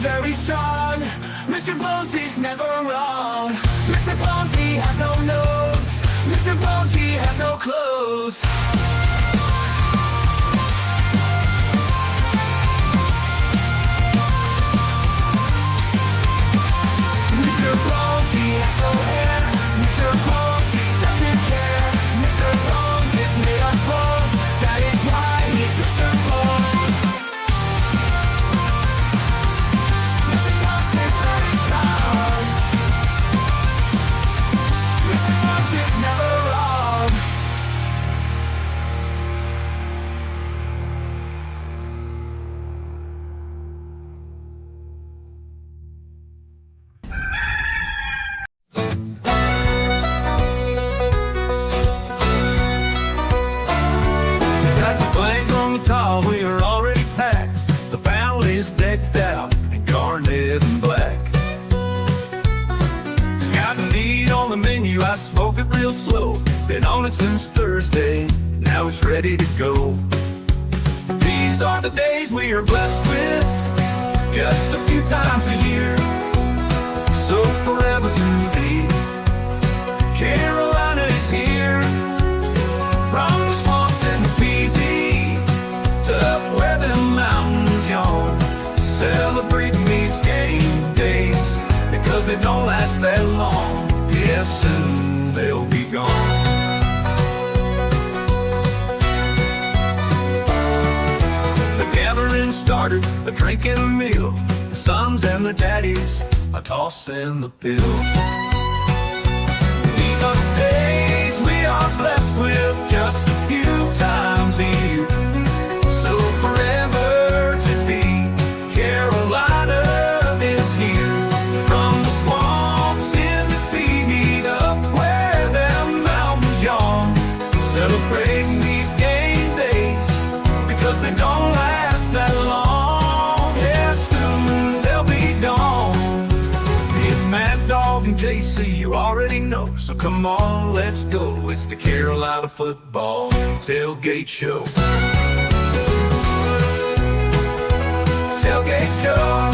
very strong. Mr. Bones, he's never wrong. Mr. Bones, he has no nose. Mr. Bones, he has no clothes. Mr. Bones, he has no hair. Mr. Bones, he doesn't care. Mr. Bones is made of bones. That is why he's Mr. Bones. Mr. Bones is very strong. Mr. Bones is never wrong. Got the flags on the tall, we are already packed. The family's decked out in garnet and black. Got meat on the menu, I smoke it real slow. Been on it since Thursday, now it's ready to go. These are the days we are blessed with, just a few times a year. So forever to thee, Carolina is here. From the swamps and the PD to up where the mountains yawn, celebrating these game days because they don't last that long. Yes, soon they'll be gone. The gathering started, a drink and a meal. The sons and the daddies are tossing the pill. These are the days we are blessed with, just a few times a year. So forever to thee, Carolina is here. From the swamps in the feed up where them mountains yawn, celebrating these game days because they don't last that long. Yeah, soon they'll be gone. It's Mad Dog and JC, you already know. So come on, let's go. It's the Carolina Football Tailgate Show. Tailgate Show.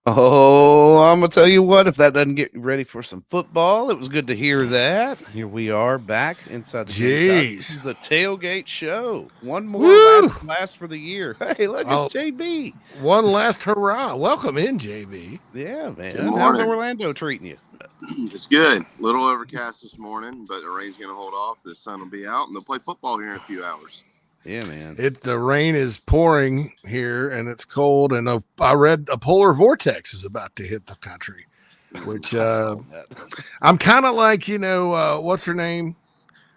Oh, I'm going to tell you what, if that doesn't get you ready for some football, it was good to hear that. Here we are back inside the Gamecocks. This is the Tailgate Show. One more last for the year. Hey, look, it's JB. One last hurrah. Welcome in, JB. Yeah, man. How's Orlando treating you? It's good. Little overcast this morning, but the rain's going to hold off. The sun will be out, and they'll play football here in a few hours. Yeah, man. The rain is pouring here, and it's cold. And I read a polar vortex is about to hit the country, which I'm kind of like, what's her name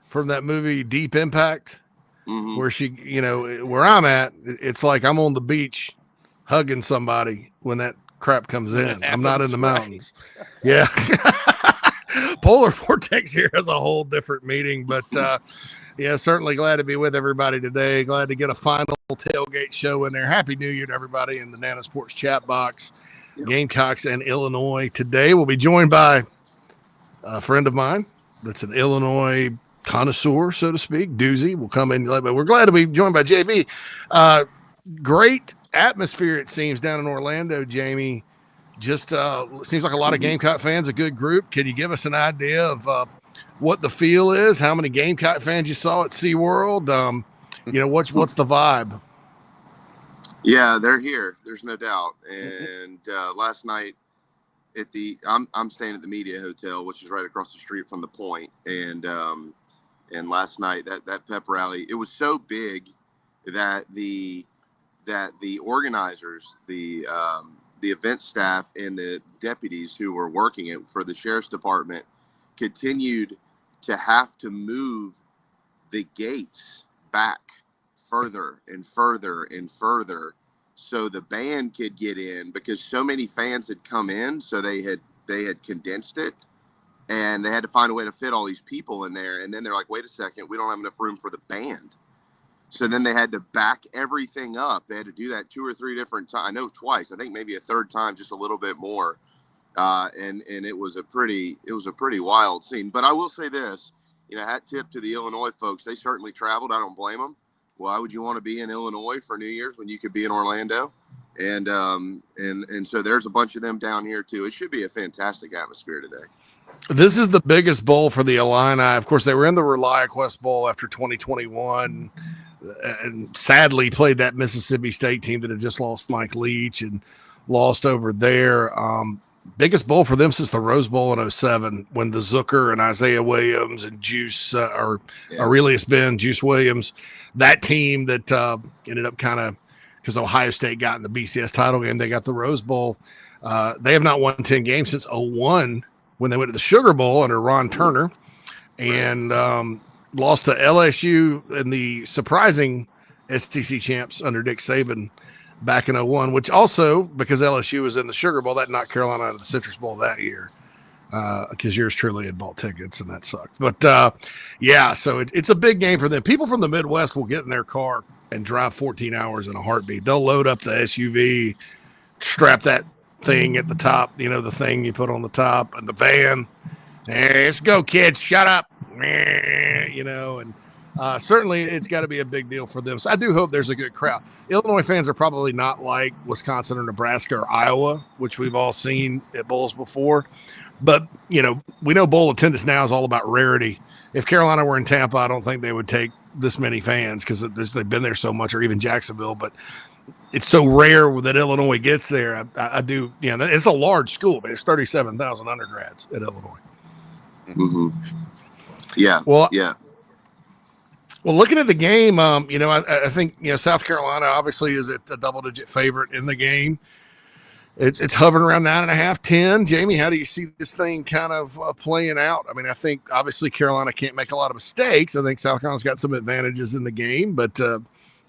from that movie Deep Impact, where she, where I'm at, it's like I'm on the beach hugging somebody when that crap comes in. I'm not in the mountains. Yeah. Polar vortex here is a whole different meeting, but yeah, certainly glad to be with everybody today. Glad to get a final tailgate show in there. Happy New Year to everybody in the Nana Sports chat box. Yep. Gamecocks and Illinois today. We'll be joined by a friend of mine that's an Illinois connoisseur, so to speak. Duzzy will come in, but we're glad to be joined by JB. Great atmosphere, it seems, down in Orlando, Jamie. Just seems like a lot of Gamecock fans, a good group. Can you give us an idea of what the feel is? How many Gamecock fans you saw at SeaWorld? What's the vibe? Yeah, they're here. There's no doubt. And last night at I'm staying at the Media Hotel, which is right across the street from the Point. And last night that pep rally, it was so big that the organizers, the event staff and the deputies who were working it for the sheriff's department continued to have to move the gates back further and further and further so the band could get in, because so many fans had come in, so they had condensed it, and they had to find a way to fit all these people in there. And then they're like, wait a second, we don't have enough room for the band. So then they had to back everything up. They had to do that 2 or 3 different times. I know twice. I think maybe a third time, just a little bit more. And it was a pretty wild scene. But I will say this: hat tip to the Illinois folks. They certainly traveled. I don't blame them. Why would you want to be in Illinois for New Year's when you could be in Orlando? And so there's a bunch of them down here too. It should be a fantastic atmosphere today. This is the biggest bowl for the Illini. Of course, they were in the ReliaQuest Bowl after 2021 and sadly played that Mississippi State team that had just lost Mike Leach and lost over there. Biggest bowl for them since the Rose Bowl in 07 when the Zucker and Isaiah Williams and Juice Aurelius Ben, Juice Williams, that team that ended up kind of, because Ohio State got in the BCS title game, they got the Rose Bowl. They have not won 10 games since 01 when they went to the Sugar Bowl under Ron Turner and lost to LSU in the surprising SEC champs under Nick Saban back in 01, which also, because LSU was in the Sugar Bowl, that knocked Carolina out of the Citrus Bowl that year because yours truly had bought tickets and that sucked. But, so it's a big game for them. People from the Midwest will get in their car and drive 14 hours in a heartbeat. They'll load up the SUV, strap that thing at the top, the thing you put on the top, and the van. Hey, let's go, kids. Shut up. And certainly it's got to be a big deal for them. So I do hope there's a good crowd. Illinois fans are probably not like Wisconsin or Nebraska or Iowa, which we've all seen at bowls before. But, we know bowl attendance now is all about rarity. If Carolina were in Tampa, I don't think they would take this many fans because they've been there so much, or even Jacksonville. But it's so rare that Illinois gets there. I do, it's a large school, but there's 37,000 undergrads at Illinois. Mm-hmm. Yeah. Well, yeah. Well, looking at the game, I think, South Carolina obviously is a double-digit favorite in the game. It's hovering around 9.5, 10. Jamie, how do you see this thing kind of playing out? I mean, I think obviously Carolina can't make a lot of mistakes. I think South Carolina's got some advantages in the game, but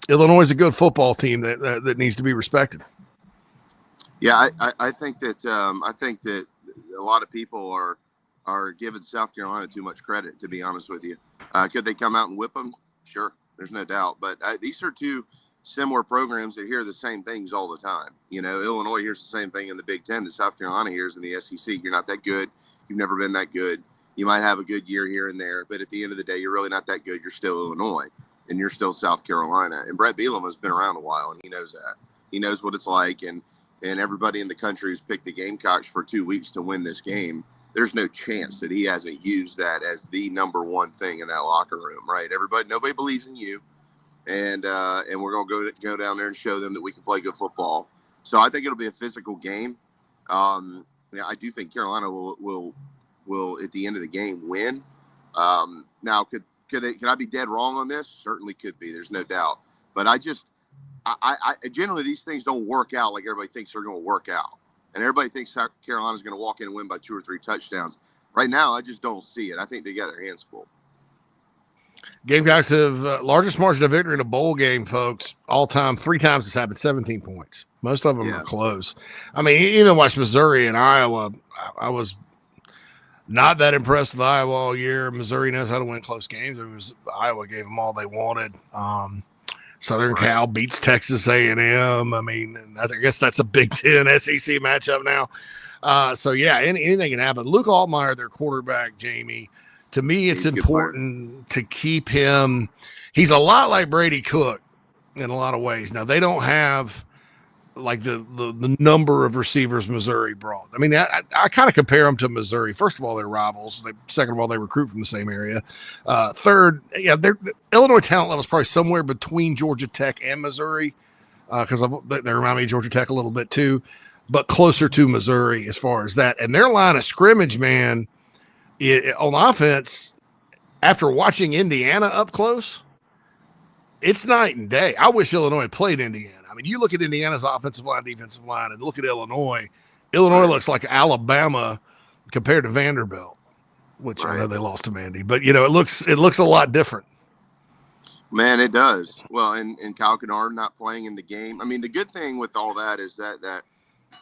Illinois is a good football team that needs to be respected. Yeah, I think that a lot of people are giving South Carolina too much credit, to be honest with you. Could they come out and whip them? Sure, there's no doubt. But these are two similar programs that hear the same things all the time. Illinois hears the same thing in the Big Ten that South Carolina hears in the SEC. You're not that good. You've never been that good. You might have a good year here and there, but at the end of the day, you're really not that good. You're still Illinois, and you're still South Carolina. And Brett Bielema has been around a while, and he knows that. He knows what it's like, and everybody in the country has picked the Gamecocks for 2 weeks to win this game. There's no chance that he hasn't used that as the number one thing in that locker room, right? Nobody believes in you. And we're going to go down there and show them that we can play good football. So I think it'll be a physical game. I do think Carolina will at the end of the game win. Now, could I be dead wrong on this? Certainly could be. There's no doubt. But I generally these things don't work out like everybody thinks they're going to work out. And everybody thinks South Carolina's going to walk in and win by 2 or 3 touchdowns. Right now, I just don't see it. I think they got their hands full. Gamecocks have largest margin of victory in a bowl game, folks, all time. 3 times it's happened, 17 points. Most of them are close. I mean, even watch Missouri and Iowa. I was not that impressed with Iowa all year. Missouri knows how to win close games. Iowa gave them all they wanted. Southern Cal beats Texas A&M. I mean, I guess that's a Big Ten SEC matchup now. Anything can happen. Luke Altmaier, their quarterback, Jamie. To me, it's important to keep him. He's a lot like Brady Cook in a lot of ways. Now, they don't have like the number of receivers Missouri brought. I mean, I kind of compare them to Missouri. First of all, they're rivals. Second of all, they recruit from the same area. Third, the Illinois talent level is probably somewhere between Georgia Tech and Missouri because they remind me of Georgia Tech a little bit too, but closer to Missouri as far as that. And their line of scrimmage, man, on offense, after watching Indiana up close, it's night and day. I wish Illinois played Indiana. I mean, you look at Indiana's offensive line, defensive line, and look at Illinois. Illinois looks like Alabama compared to Vanderbilt, which I know they lost to Vandy, but it looks a lot different. Man, it does. Well, and Kyle Kennard not playing in the game. I mean, the good thing with all that is that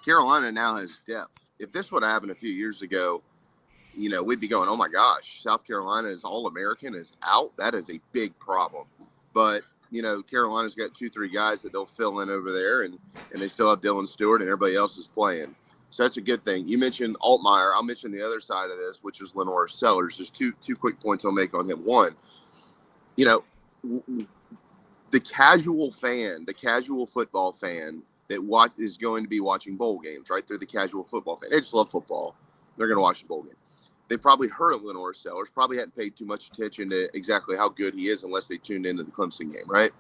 Carolina now has depth. If this would have happened a few years ago, we'd be going, oh my gosh, South Carolina is All-American is out. That is a big problem. But Carolina's got 2-3 guys that they'll fill in over there, and they still have Dylan Stewart, and everybody else is playing. So that's a good thing. You mentioned Altmaier. I'll mention the other side of this, which is Lenore Sellers. There's two quick points I'll make on him. One, the casual fan, the casual football fan that is going to be watching bowl games, right? They're the casual football fan. They just love football. They're going to watch the bowl game. They probably heard of Lenore Sellers, probably hadn't paid too much attention to exactly how good he is unless they tuned into the Clemson game, right?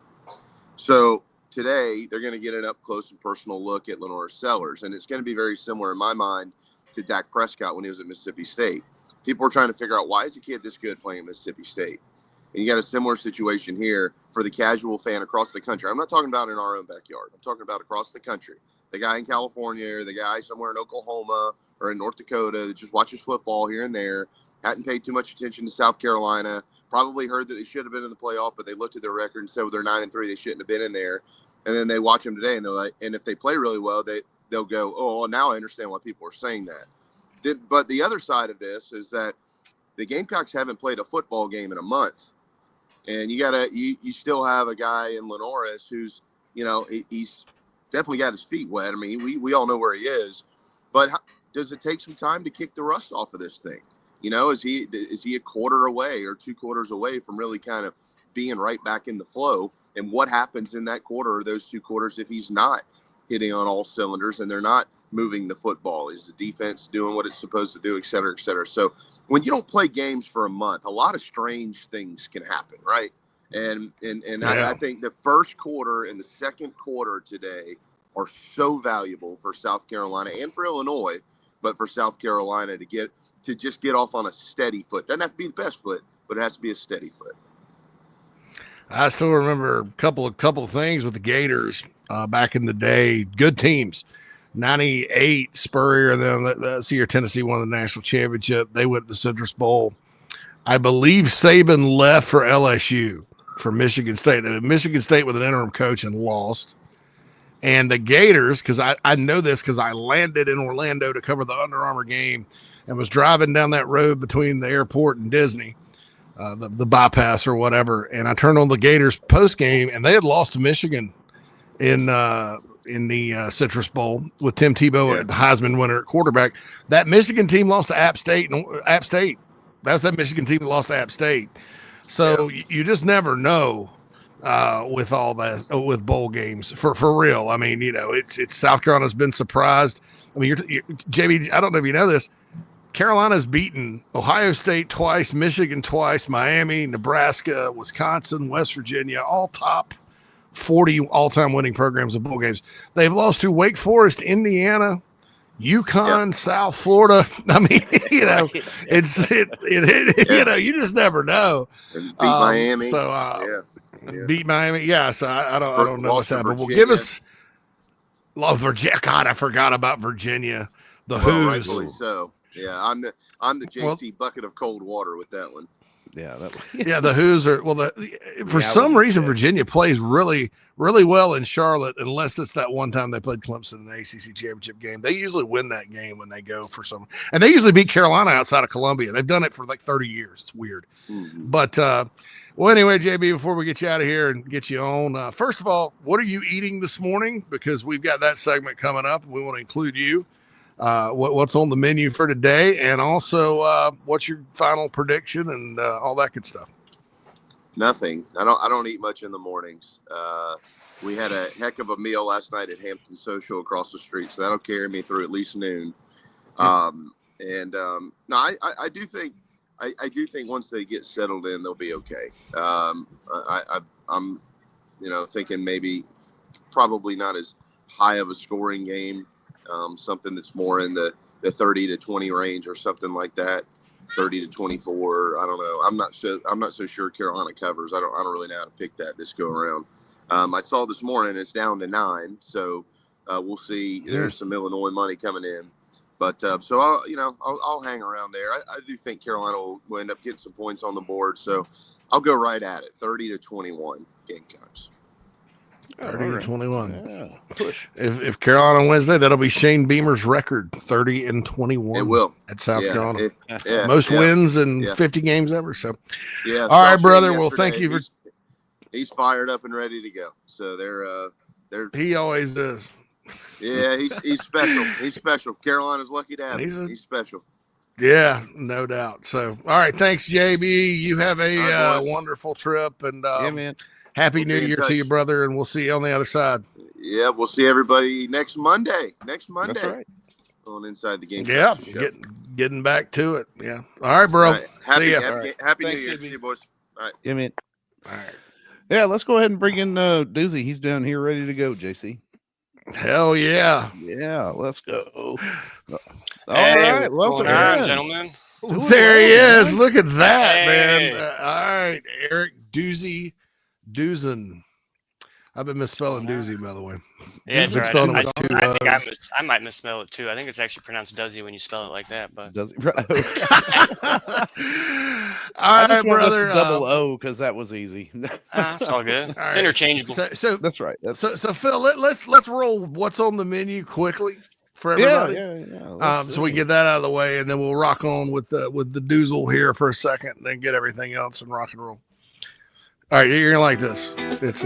So today, they're going to get an up-close and personal look at Lenore Sellers, and it's going to be very similar in my mind to Dak Prescott when he was at Mississippi State. People are trying to figure out, why is a kid this good playing at Mississippi State? And you got a similar situation here for the casual fan across the country. I'm not talking about in our own backyard. I'm talking about across the country. The guy in California or the guy somewhere in Oklahoma or in North Dakota that just watches football here and there, hadn't paid too much attention to South Carolina, probably heard that they should have been in the playoff, but they looked at their record and said, well, they're 9-3, they shouldn't have been in there. And then they watch them today, and they're like, and if they play really well, they'll go, oh, well, now I understand why people are saying that. But the other side of this is that the Gamecocks haven't played a football game in a month, and you still have a guy in Lenoris who's, he's definitely got his feet wet. I mean, we all know where he is, but does it take some time to kick the rust off of this thing? Is he a quarter away or 2 quarters away from really kind of being right back in the flow? And what happens in that quarter or those 2 quarters if he's not hitting on all cylinders and they're not moving the football? Is the defense doing what it's supposed to do, et cetera, et cetera? So when you don't play games for a month, a lot of strange things can happen, right? And I think the first quarter and the second quarter today are so valuable for South Carolina and for Illinois, but for South Carolina to just get off on a steady foot. Doesn't have to be the best foot, but it has to be a steady foot. I still remember a couple of things with the Gators back in the day. Good teams. 98, Spurrier, and then that year Tennessee won the national championship. They went to the Citrus Bowl. I believe Saban left for LSU for Michigan State. Michigan State with an interim coach and lost. And the Gators, because I know this because I landed in Orlando to cover the Under Armour game and was driving down that road between the airport and Disney. The bypass or whatever, and I turned on the Gators post game, and they had lost to Michigan in the Citrus Bowl with Tim Tebow, the Heisman winner at quarterback. That Michigan team lost to App State. That's that Michigan team that lost to App State. So you just never know with all that with bowl games for real. I mean, it's South Carolina's been surprised. I mean, you're JB. I don't know if you know this. Carolina's beaten Ohio State twice, Michigan twice, Miami, Nebraska, Wisconsin, West Virginia, all top 40 all-time winning programs of bowl games. They've lost to Wake Forest, Indiana, UConn, South Florida. I mean, you just never know. And beat Miami. So beat Miami. Yeah. So I don't know what's happening. Well, give us Virginia. God, I forgot about Virginia. The Who's. Rightfully so. Yeah, I'm the JC bucket of cold water with that one. Yeah, the Who's are for some reason Virginia plays really, really well in Charlotte, unless it's that one time they played Clemson in the ACC championship game. They usually win that game when they go for some, and they usually beat Carolina outside of Columbia. They've done it for like 30 years. It's weird, but well, anyway, JB, before we get you out of here and get you on, first of all, what are you eating this morning? Because we've got that segment coming up, and we want to include you. What's on the menu for today, and also what's your final prediction and all that good stuff? Nothing. I don't eat much in the mornings. We had a heck of a meal last night at Hampton Social across the street, so that'll carry me through at least noon. No, I do think once they get settled in, they'll be okay. I'm thinking maybe probably not as high of a scoring game. Something that's more in the 30 to 20 range or something like that, 30 to 24. I don't know. I'm not so sure Carolina covers. I don't really know how to pick that this go around. I saw this morning it's down to 9, so we'll see. There's some Illinois money coming in, but so I'll hang around there. I do think Carolina will end up getting some points on the board, so I'll go right at it. 30 to 21 Gamecocks. 30 to 21. Yeah. Push. If Carolina Wednesday, that'll be Shane Beamer's record, 30 and 21. It will at South Carolina. Most wins in 50 games ever. So, all right, brother. Well, thank you for. He's fired up and ready to go. So he always is. Yeah, he's special. He's special. Carolina's lucky to have him. He's special. Yeah, no doubt. So, all right. Thanks, JB. You have a right, wonderful trip, and Yeah, man. Happy New Year to you, brother, and we'll see you on the other side. Yeah, we'll see everybody next Monday. That's right. On Inside the Game. Yeah, getting back to it. Yeah. All right, bro. All right. Happy New Thanks, Year. JB. See you, boys. All right. Yeah, man. All right. Yeah, let's go ahead and bring in Duzzy. He's down here ready to go, JC. Hell yeah. Yeah, let's go. All Hey, right, welcome on, gentlemen. There he is. Look at that, man. All right, Eric Duzen. I've been misspelling Duzzy, by the way. Yeah, it's Been all right. spelling I with think two I might misspell it too. I think it's actually pronounced Duzzy when you spell it like that. But Does it? Right. All I right, just went with brother. the double O because that was easy. it's all good. All It's right. interchangeable. So That's right. so Phil, let's roll what's on the menu quickly for everybody. Yeah. So we get that out of the way, and then we'll rock on with the doozle here for a second, and then get everything else and rock and roll. All right, you're gonna like this. It's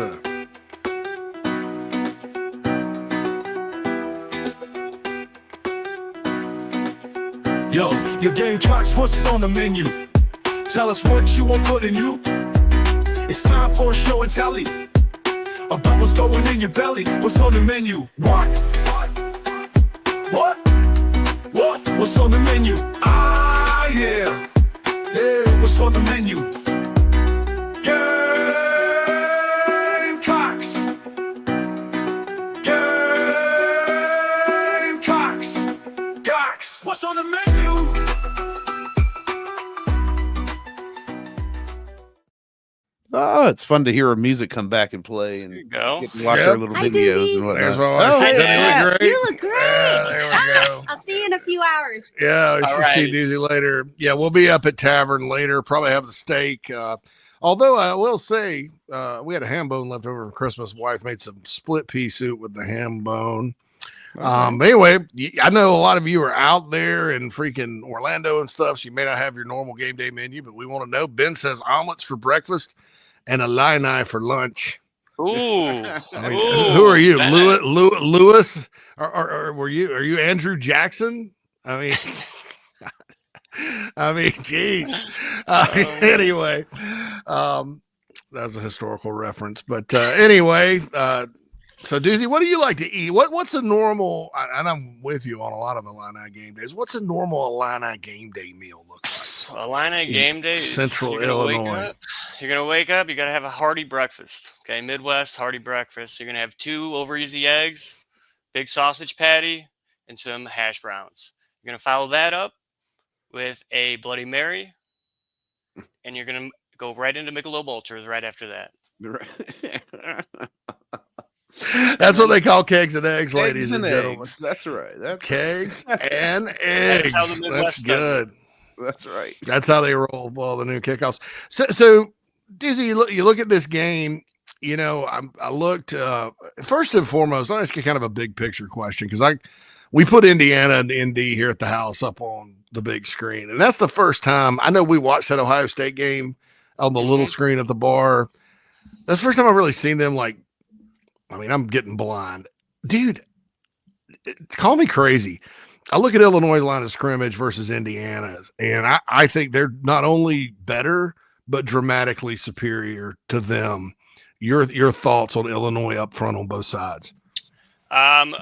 Yo, your Gamecocks, what's on the menu? Tell us what you want put in you. It's time for a show and tally about what's going in your belly. What's on the menu? What? What's on the menu? Ah, yeah. Yeah, what's on the menu? Gamecocks. Gamecocks. What's on the menu? Oh, it's fun to hear our music come back and play and There you go. get to watch Yep. our little Hi, videos Duzzy. and whatnot. there's my wife. Oh, Doesn't hey, he look great? You look great. There we go. I'll see you in a few hours. Yeah, we should see Alrighty. Doozy later. Yeah, we'll be up at Tavern later. Probably have the steak. Although I will say, we had a ham bone left over from Christmas. Wife made some split pea soup with the ham bone. But anyway, I know a lot of you are out there in freaking Orlando and stuff, so you may not have your normal game day menu, but we want to know. Ben says omelets for breakfast and Illini for lunch. Ooh. I mean, Ooh, who are you, that- Lewis? Or are you Andrew Jackson? I mean, geez. Anyway, that was a historical reference, but anyway, so Doozy, what do you like to eat? What's a normal? And I'm with you on a lot of Illini game days. What's a normal Illini game day meal look like? Illini game day. Central Illinois. You're gonna wake up. You gotta have a hearty breakfast. Okay, Midwest hearty breakfast. You're gonna have 2 over easy eggs, big sausage patty, and some hash browns. You're gonna follow that up with a Bloody Mary, and you're gonna go right into Michelob Ultras right after that. That's what they call kegs and eggs, Eggs ladies and and gentlemen. eggs. That's right. That's Kegs and eggs. That's how the Midwest does it. good. That's right. That's how they roll. Well, the new kickoffs. So Dizzy, you look at this game. You know, I looked first and foremost. I'll ask you kind of a big picture question because we put Indiana and Indy here at the house up on the big screen, and that's the first time I know we watched that Ohio State game on the little screen at the bar. That's the first time I've really seen them. Like, I mean, I'm getting blind, dude. Call me crazy. I look at Illinois' line of scrimmage versus Indiana's, and I think they're not only better but dramatically superior to them. Your thoughts on Illinois up front on both sides? Well,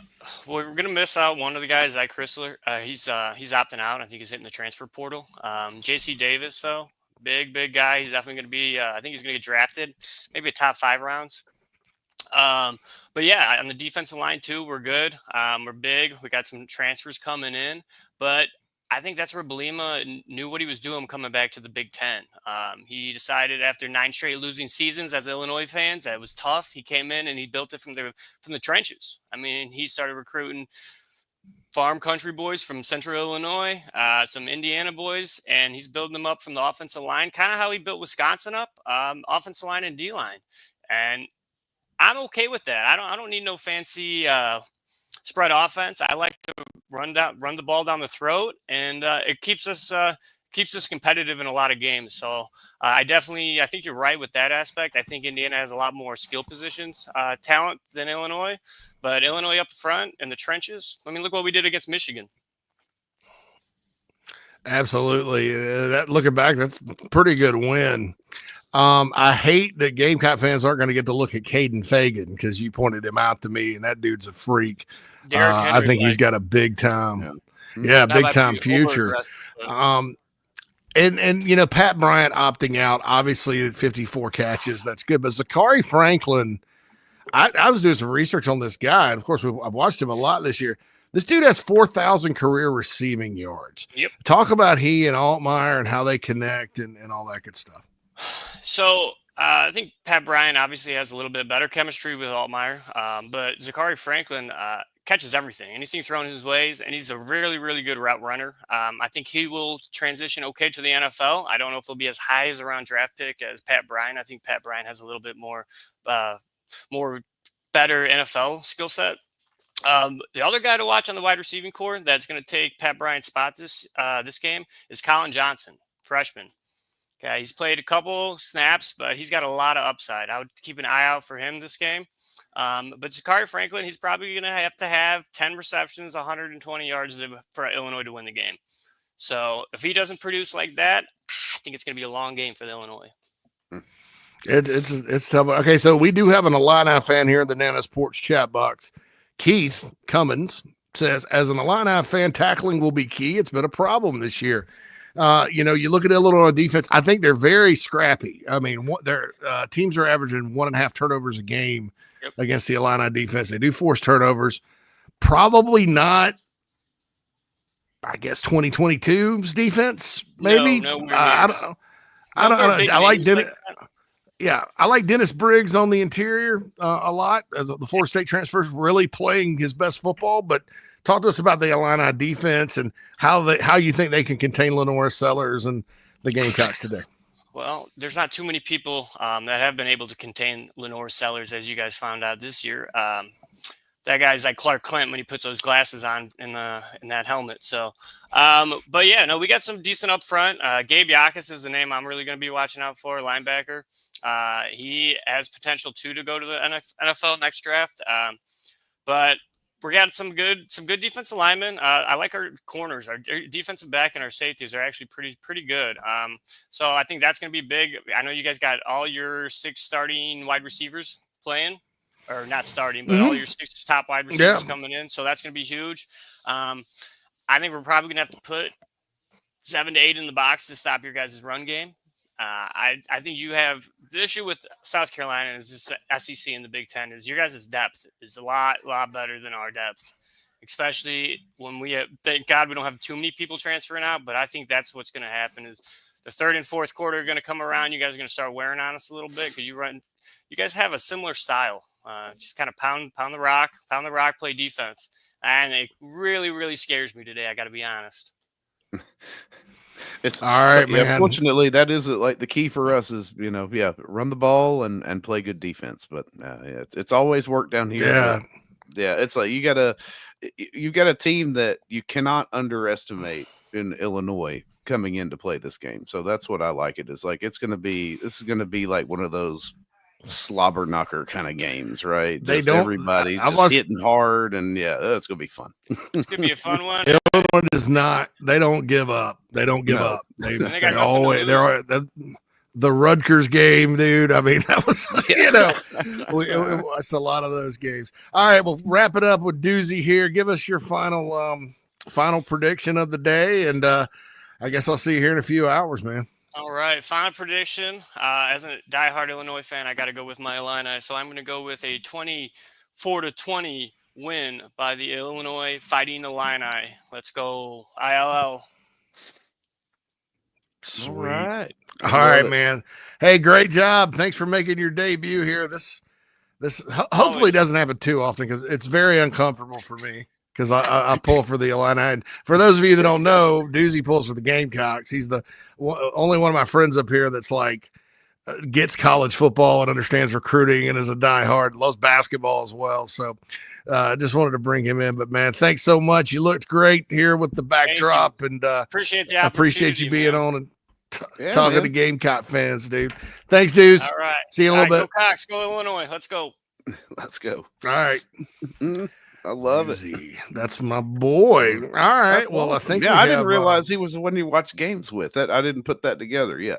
we're gonna miss out one of the guys, Zach Chrysler. He's opting out. I think he's hitting the transfer portal. JC Davis, though, big guy. He's definitely gonna be. I think he's gonna get drafted, maybe a top 5 rounds. But yeah, on the defensive line too, we're good. We're big. We got some transfers coming in, but I think that's where Belima knew what he was doing coming back to the Big Ten. He decided after 9 straight losing seasons as Illinois fans, that it was tough. He came in and he built it from the trenches. I mean, he started recruiting farm country boys from Central Illinois, some Indiana boys, and he's building them up from the offensive line, kind of how he built Wisconsin up, offensive line and D-line. And I'm okay with that. I don't need no fancy spread offense. I like to run the ball down the throat, and it keeps us keeps us competitive in a lot of games. So I think you're right with that aspect. I think Indiana has a lot more skill positions talent than Illinois, but Illinois up front in the trenches. I mean, look what we did against Michigan. Absolutely. That looking back, that's a pretty good win. I hate that Gamecock fans aren't going to get to look at Caden Fagan because you pointed him out to me, and that dude's a freak. I think he's got a big time, big time future. And you know, Pat Bryant opting out, obviously 54 catches, that's good. But Zachary Franklin, I was doing some research on this guy, and of course, I've watched him a lot this year. This dude has 4,000 career receiving yards. Yep. Talk about he and Altmaier and how they connect and all that good stuff. So I think Pat Bryant obviously has a little bit better chemistry with Altmaier, but Zachary Franklin catches everything, anything thrown his ways, and he's a really, really good route runner. I think he will transition okay to the NFL. I don't know if he'll be as high as a round draft pick as Pat Bryant. I think Pat Bryant has a little bit more better NFL skill set. The other guy to watch on the wide receiving core that's going to take Pat Bryant's spot this game is Colin Johnson, freshman. Okay, he's played a couple snaps, but he's got a lot of upside. I would keep an eye out for him this game. But Zachary Franklin, he's probably going to have 10 receptions, 120 yards for Illinois to win the game. So if he doesn't produce like that, I think it's going to be a long game for the Illinois. It's tough. Okay, so we do have an Illini fan here in the Nana Sports chat box. Keith Cummins says, as an Illini fan, tackling will be key. It's been a problem this year. You know, you look at Illinois defense, I think they're very scrappy. I mean, their teams are averaging 1.5 turnovers a game against the Illini defense. They do force turnovers. Probably not, I guess, 2022's defense, maybe. No, I don't know. I like Dennis. I like Dennis Briggs on the interior a lot, as the Florida State transfer is really playing his best football. But talk to us about the Illini defense and how you think they can contain Lenore Sellers and the Gamecocks today. Well, there's not too many people that have been able to contain Lenore Sellers, as you guys found out this year. That guy's like Clark Kent when he puts those glasses on in that helmet. So, but yeah, no, we got some decent up front. Gabe Yakus is the name I'm really going to be watching out for, linebacker. He has potential to go to the NFL next draft. But we got some good defensive linemen. I like our corners, our defensive back, and our safeties are actually pretty good. So I think that's going to be big. I know you guys got all your 6 starting wide receivers playing. Or not starting, but all your 6 top wide receivers coming in. So that's going to be huge. I think we're probably going to have to put 7 to 8 in the box to stop your guys' run game. I think you have the issue with South Carolina is just SEC in the Big Ten is your guys' depth is a lot better than our depth, especially when thank God we don't have too many people transferring out. But I think that's what's going to happen is the 3rd and 4th quarter are going to come around. You guys are going to start wearing on us a little bit because you guys have a similar style. Just kind of pound the rock, play defense. And it really, really scares me today. I got to be honest. It's all right, man. Fortunately, that is like the key for us is, run the ball and play good defense. But it's always worked down here. Yeah. It's like you've got a team that you cannot underestimate in Illinois coming in to play this game. So that's what I like. It is like, this is going to be like one of those slobber knocker kind of games, right? Everybody hitting hard, and it's gonna be fun. It's gonna be a fun one. Illinois is not. They don't give up. They don't give up. They're always. They're the Rutgers game, dude. I mean, that was we watched a lot of those games. All right, we'll wrap it up with Duzzy here. Give us your final prediction of the day, and I guess I'll see you here in a few hours, man. All right, final prediction. As a diehard Illinois fan, I got to go with my Illini, so I'm going to go with a 24-20 win by the Illinois Fighting Illini. Let's go, ILL. Sweet. All right, man. Hey, great job. Thanks for making your debut here. This hopefully doesn't happen too often because it's very uncomfortable for me. Because I pull for the Illini. And for those of you that don't know, Duzzy pulls for the Gamecocks. He's the only one of my friends up here that's like gets college football and understands recruiting and is a diehard, loves basketball as well. So Just wanted to bring him in, but man, thanks so much. You looked great here with the backdrop, and appreciate the I appreciate you being man. on and talking to Gamecock fans, dude. Thanks, dudes. All right. See you in a little bit. Go Cox, go Illinois. Let's go. Let's go. All right. I love it. That's my boy. All right. That's well, awesome. I think I didn't realize he was the one you watched games with. That I didn't put that together yet.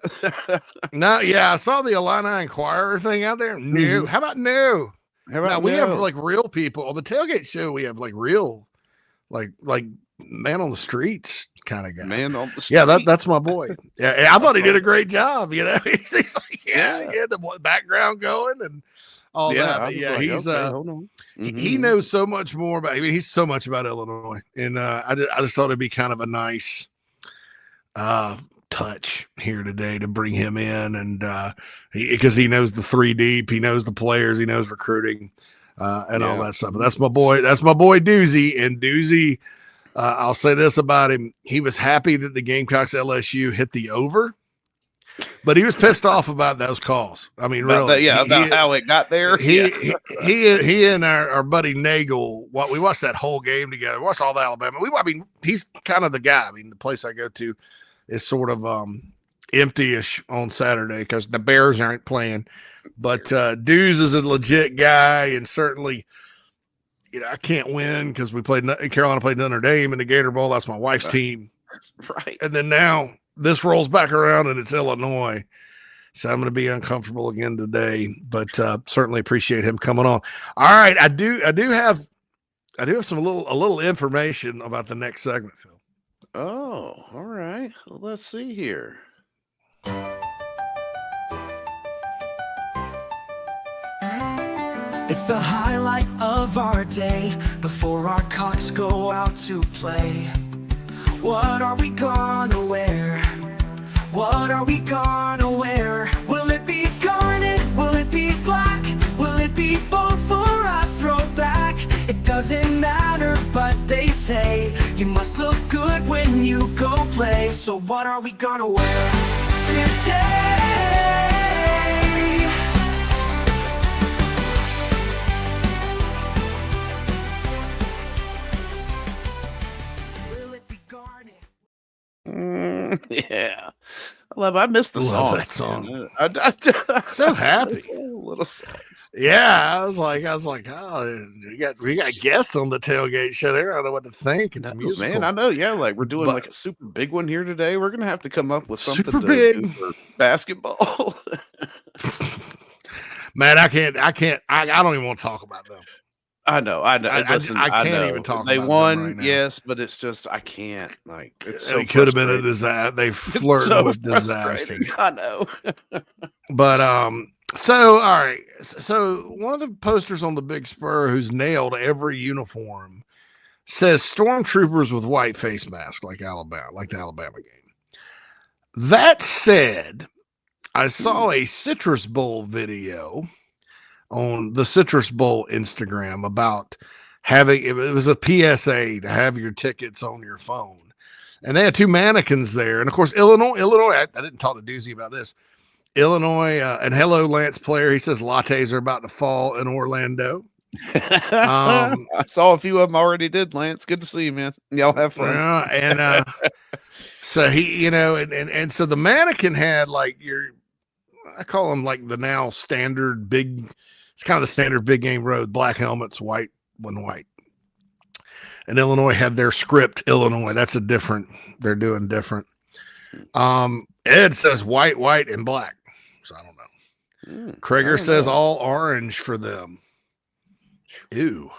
No, yeah, I saw the Illini Inquirer thing out there. No, how about no? We have like real people on the tailgate show. We have like real, like man on the streets kind of guy. Man on the street. Yeah, that's my boy. Yeah, I thought he did a great job. You know, he's like, he had the background going and all that. Yeah, like, he's hold on. He knows so much more about. I mean, he's so much about Illinois, and I just thought it'd be kind of a nice touch here today to bring him in, and because he knows the 3 deep, he knows the players, he knows recruiting, and all that stuff. But that's my boy. That's my boy Duzzy, and Duzzy. I'll say this about him: he was happy that the Gamecocks LSU hit the over. But he was pissed off about those calls. I mean, really, about how it got there. He and our buddy Nagel, we watched that whole game together. We watched all the Alabama. I mean, he's kind of the guy. I mean, the place I go to is sort of empty-ish on Saturday because the Bears aren't playing. But Duz is a legit guy, and certainly, I can't win because Carolina played Notre Dame in the Gator Bowl. That's my wife's team, right? And then now this rolls back around and it's Illinois. So I'm going to be uncomfortable again today, but certainly appreciate him coming on. All right. I do have a little information about the next segment, Phil. Oh, all right. Well, let's see here. It's the highlight of our day before our cocks go out to play. What are we gonna wear? What are we gonna wear? Will it be garnet? Will it be black? Will it be both or a throwback? It doesn't matter, but they say you must look good when you go play. So what are we gonna wear today? Yeah, I missed the song. That song. I'm so happy. Little songs. Yeah, I was like, oh, we got guests on the tailgate show there. I don't know what to think. It's musical. Man, I know. Yeah, like we're doing like a super big one here today. We're gonna have to come up with something super to big do for basketball. Man, I don't even want to talk about them. I know. Listen, I can't even talk they about won, them right now. Yes, but it's just I can't. Like it could have been a disaster. They flirted with disaster. I know. But so all right. So one of the posters on the Big Spur who's nailed every uniform says stormtroopers with white face masks like the Alabama game. That said, I saw a Citrus Bowl video on the Citrus Bowl Instagram about it was a PSA to have your tickets on your phone. And they had 2 mannequins there. And of course, Illinois, I didn't talk to Duzzy about this. Illinois, and hello, Lance Player. He says lattes are about to fall in Orlando. I saw a few of them already did, Lance. Good to see you, man. Y'all have fun. And so he, and so the mannequin had like I call them like the now standard big. It's kind of the standard big game road, black helmets, white. And Illinois had their script, Illinois. That's they're doing different. Ed says white, and black. So I don't know. Krager says all orange for them. Ew.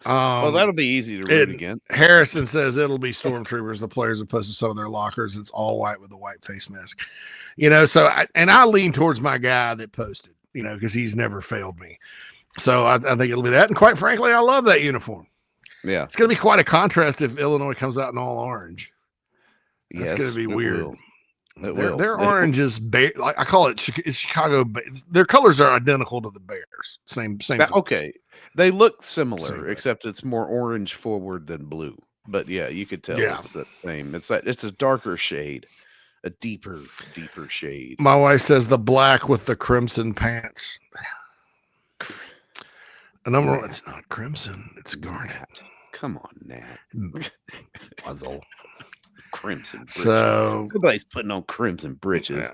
Well, that'll be easy to read again. Harrison says it'll be stormtroopers. The players have posted some of their lockers. It's all white with a white face mask. So I lean towards my guy that posted, because he's never failed me. So I think it'll be that. And quite frankly, I love that uniform. Yeah. It's going to be quite a contrast if Illinois comes out in all orange. It's going to be weird. Their orange is like I call it Chicago. Their colors are identical to the Bears. Same. Okay. They look similar, except it's more orange forward than blue. But yeah, you could tell it's the same. It's a darker shade. A deeper shade. My wife says the black with the crimson pants. The number one, it's not crimson, it's garnet. Come on, Nat. Puzzle. Crimson britches. So nobody's putting on crimson britches.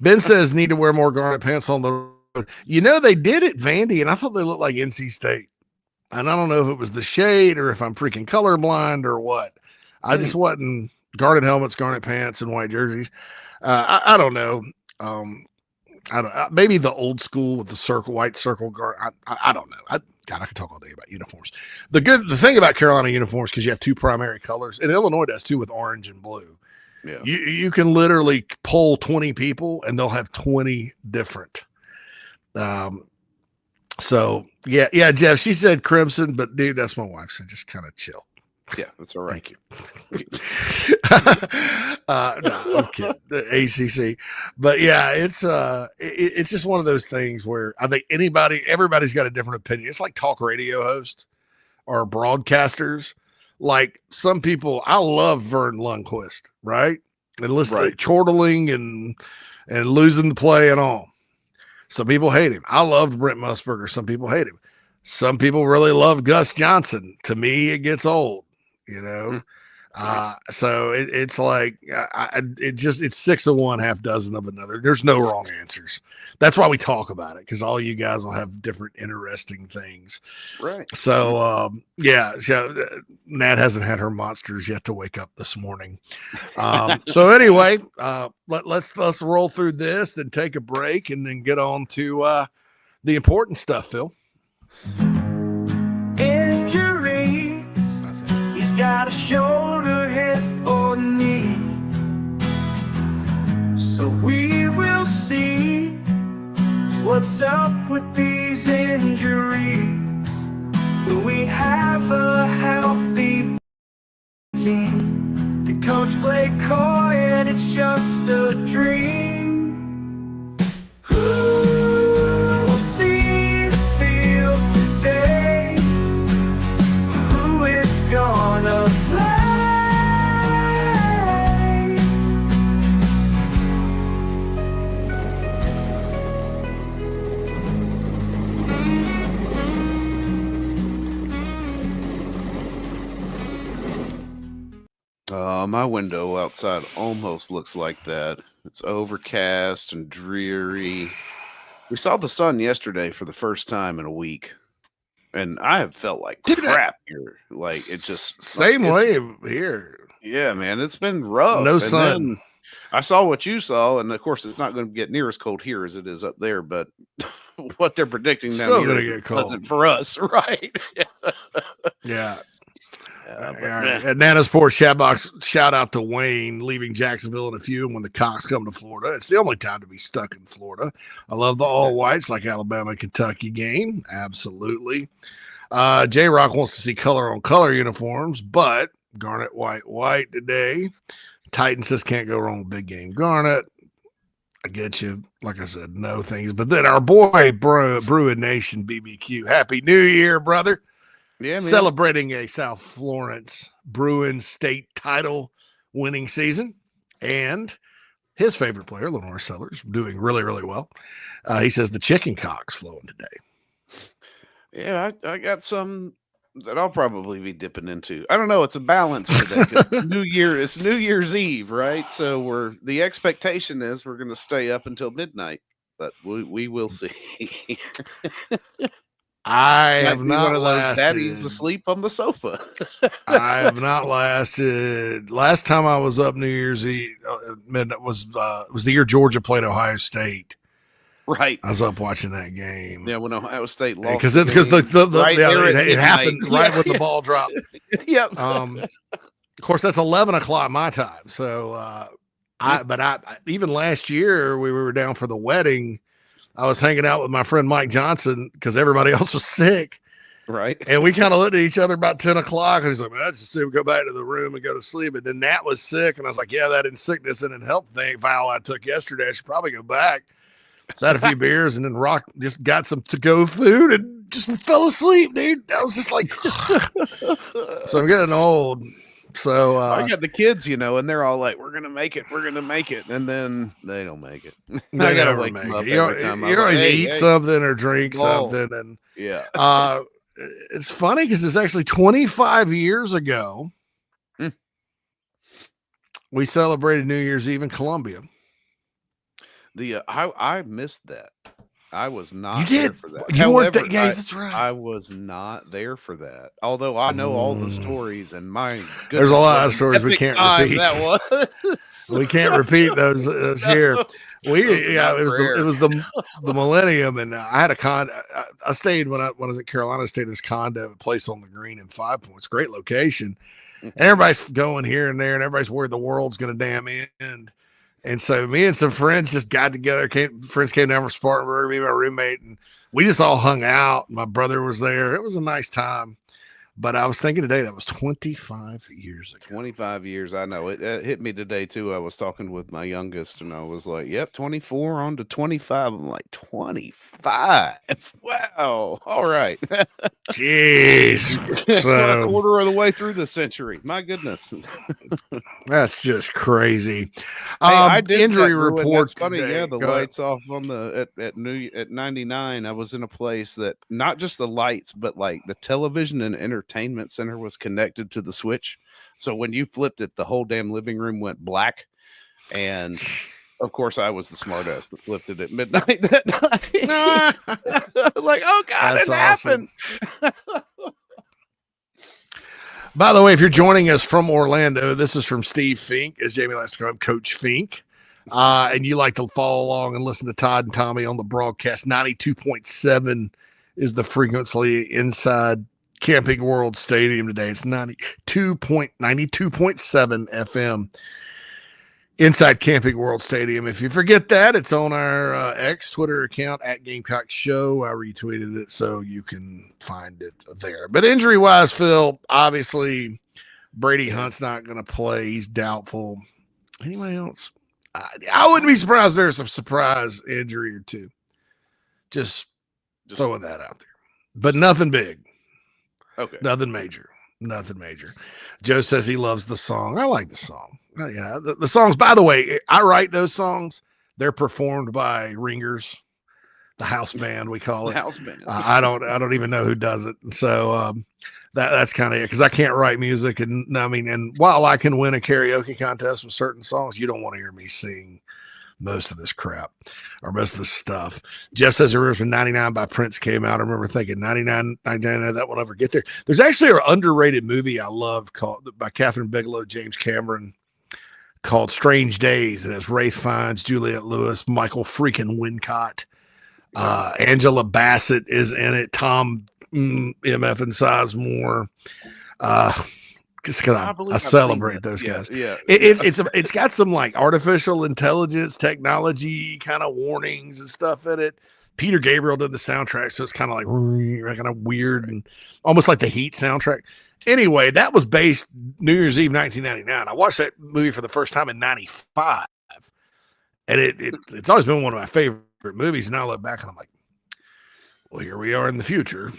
Ben says need to wear more garnet pants on the road. You know, they did at Vandy, and I thought they looked like NC State. And I don't know if it was the shade or if I'm freaking colorblind or what. I just wasn't garnet helmets, garnet pants, and white jerseys. I don't know. I don't. Maybe the old school with the white circle guard. I don't know. God, I could talk all day about uniforms. The thing about Carolina uniforms, because you have two primary colors, and Illinois does too with orange and blue. Yeah. You can literally poll 20 people and they'll have 20 different. So yeah, Jeff, she said crimson, but dude, that's my wife. So just kind of chill. Yeah, that's all right. Thank you. No, I'm kidding. The ACC, but yeah, it's just one of those things where I think everybody's got a different opinion. It's like talk radio hosts or broadcasters. Like some people, I love Vern Lundquist, right? And listen to chortling and losing the play and all. Some people hate him. I loved Brent Musburger. Some people hate him. Some people really love Gus Johnson. To me, it gets old, you know? So it's like, it's 6 of one, half dozen of another. There's no wrong answers. That's why we talk about it. Because all you guys will have different interesting things. Right. So, Nat hasn't had her monsters yet to wake up this morning. So anyway, let's roll through this, then take a break and then get on to, the important stuff, Phil. Injury. He's got a shoulder, hip, or knee. So we will see what's up with these injuries. Will we have a healthy team? The coach play coy and it's just a dream. We'll see the field today. Who is gonna play? My window outside almost looks like that. It's overcast and dreary. We saw the sun yesterday for the first time in a week, and I have felt like crap here. Like it's just same way here. Yeah, man, it's been rough. No and sun. then I saw what you saw, and of course, it's not going to get near as cold here as it is up there. But what they're predicting still down going here to is get cold pleasant for us, right? Yeah. But, At Nana's Port shout out to Wayne leaving Jacksonville in a few when the Cocks come to Florida. It's the only time to be stuck in Florida. I love the all whites like Alabama Kentucky game. Absolutely. J-Rock wants to see color on color uniforms, but garnet white today. Titan says can't go wrong with big game garnet. I get you. Like I said, no things. But then our boy Bruin Nation BBQ. Happy New Year, brother. Yeah, man. Celebrating a South Florence Bruins state title winning season, and his favorite player, Lenore Sellers, doing really, really well. He says the chicken cocks flowing today. Yeah, I got some that I'll probably be dipping into. I don't know. It's a balance today. It's New Year's Eve, right? So the expectation is we're going to stay up until midnight, but we will see. I have not one of those lasted. Daddies asleep on the sofa. I have not lasted. Last time I was up New Year's Eve midnight was the year Georgia played Ohio State. Right. I was up watching that game. Yeah, when Ohio State lost. Because it happened right when the ball dropped. Yep. Of course, that's 11 o'clock my time. So I even last year we were down for the wedding. I was hanging out with my friend Mike Johnson because everybody else was sick. Right. And we kind of looked at each other about 10 o'clock. And he's like, man, I just assume go back to the room and go to sleep. And then Nat was sick. And I was like, yeah, that in sickness and in health thing vow I took yesterday. I should probably go back. So I had a few beers and then Rock just got some to-go food and just fell asleep, dude. I was just like, so I'm getting old. So I got the kids, and they're all like, "We're gonna make it, and then they don't make it. they I gotta never wake make them it. up You, every time. you always eat something or drink ball. something, and Yeah. It's funny because it's actually 25 years ago. We celebrated New Year's Eve in Columbia. I missed that. I was not You there did. for that. You weren't However, that. That's right. I was not there for that. Although I know all the stories, and my goodness, there's a lot of stories we epic can't time repeat. that was. We can't repeat those here. It was the millennium, and I had a condo. I stayed when I was at Carolina. I stayed in this condo, a place on the green in 5 Points, great location. And everybody's going here and there, and everybody's worried the world's going to damn end. And so me and some friends just got together. Friends came down from Spartanburg, me and my roommate, and we just all hung out. My brother was there. It was a nice time. But I was thinking today that was 25 years ago. 25 years. I know it hit me today too. I was talking with my youngest, and I was like, "Yep, 24 on to 25." I'm like, 25. Wow. All right. Jeez. So a quarter of the way through the century. My goodness. That's just crazy. I did injury that, reports. That's funny. Today. Yeah, the lights off on the at 99. I was in a place that not just the lights, but like the television and entertainment center was connected to the switch. So when you flipped it, the whole damn living room went black. And of course, I was the smartass that flipped it at midnight that night. Like, oh God, that's it awesome. happened. By the way, if you're joining us from Orlando, this is from Steve Fink, as Jamie likes to call him, Coach Fink. And you like to follow along and listen to Todd and Tommy on the broadcast. 92.7 is the frequency inside Camping World Stadium today. It's 92.7 FM inside Camping World Stadium. If you forget that, it's on our X Twitter account at Gamecocks Show. I retweeted it so you can find it there. But injury-wise, Phil, obviously Brady Hunt's not going to play. He's doubtful. Anybody else? I wouldn't be surprised there's some surprise injury or two. Just throwing that out there. But nothing big. Okay. Nothing major. Joe says he loves the song. I like the song. Yeah, the songs, by the way, I write those songs. They're performed by ringers, the house band, we call it. House band. I don't even know who does it. So that's kind of it, because I can't write music. And I mean, and while I can win a karaoke contest with certain songs, you don't want to hear me sing most of this crap or most of this stuff. Jeff says the Rivers from 99 by Prince came out. I remember thinking 99, that will never get there. There's actually an underrated movie I love called by Catherine Bigelow, James Cameron, called Strange Days. And it's Ralph Fiennes, Juliette Lewis, Michael freaking Wincott, Angela Bassett is in it, Tom MF and Sizemore. Just because I celebrate those guys. Yeah. It's got some like artificial intelligence technology kind of warnings and stuff in it. Peter Gabriel did the soundtrack, so it's kind of like kind of weird and almost like the Heat soundtrack. Anyway, that was based New Year's Eve 1999. I watched that movie for the first time in 95, and it's always been one of my favorite movies. And I look back and I'm like, well, here we are in the future.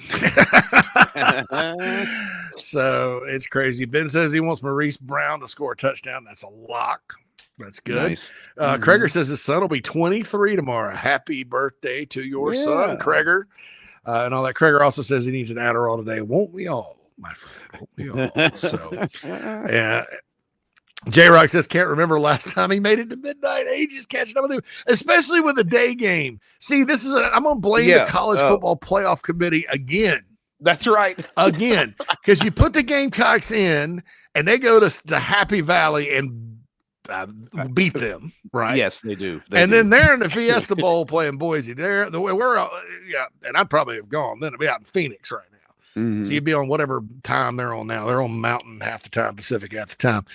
So it's crazy. Ben says he wants Maurice Brown to score a touchdown. That's a lock. That's good. Nice. Kreger says his son will be 23 tomorrow. Happy birthday to your son, Kreger. And all that. Kreger also says he needs an Adderall today. Won't we all, my friend? Won't we all? So, yeah. J-Rock says, can't remember last time he made it to midnight. He just catching up with him, especially with the day game. See, I'm going to blame the college football playoff committee again. That's right. Again, because you put the Gamecocks in and they go to Happy Valley and beat them, right? Yes, they do. Then they're in the Fiesta Bowl playing Boise. And I'd probably have gone. Then I'd be out in Phoenix right now. Mm-hmm. So you'd be on whatever time they're on now. They're on Mountain half the time, Pacific half the time.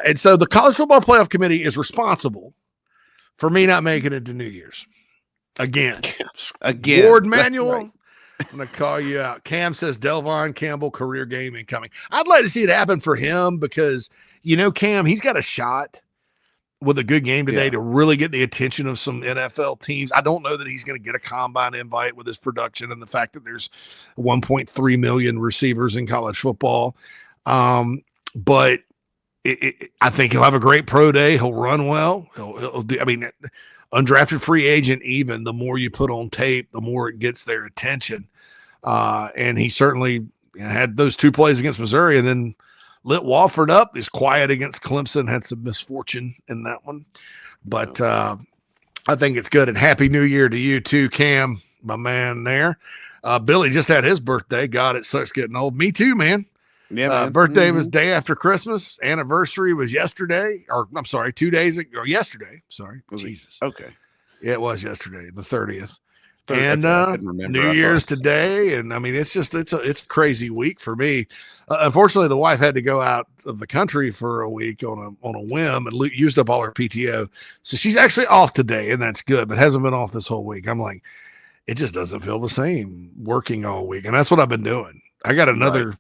And so the College Football Playoff Committee is responsible for me not making it to New Year's. Again. Ward Manual. Right. I'm going to call you out. Cam says Delvon Campbell career game incoming. I'd like to see it happen for him because, Cam, he's got a shot with a good game today to really get the attention of some NFL teams. I don't know that he's going to get a combine invite with his production and the fact that there's 1.3 million receivers in college football. but I think he'll have a great pro day. He'll run well. He'll do. I mean, undrafted free agent. Even the more you put on tape, the more it gets their attention. And he certainly had those 2 plays against Missouri, and then lit Wofford up. He's quiet against Clemson. Had some misfortune in that one, but I think it's good. And Happy New Year to you too, Cam, my man there. Billy just had his birthday. God, it sucks getting old. Me too, man. Yeah, man. Birthday was day after Christmas. Anniversary was yesterday, or I'm sorry, 2 days ago, or yesterday. Sorry, Jesus. Okay, yeah, it was yesterday, the 30th. Okay, And New Year's today, and I mean, it's a crazy week for me. Unfortunately, the wife had to go out of the country for a week on a whim and used up all her PTO, so she's actually off today, and that's good, but hasn't been off this whole week. I'm like, it just doesn't feel the same working all week, and that's what I've been doing. I got another. Right.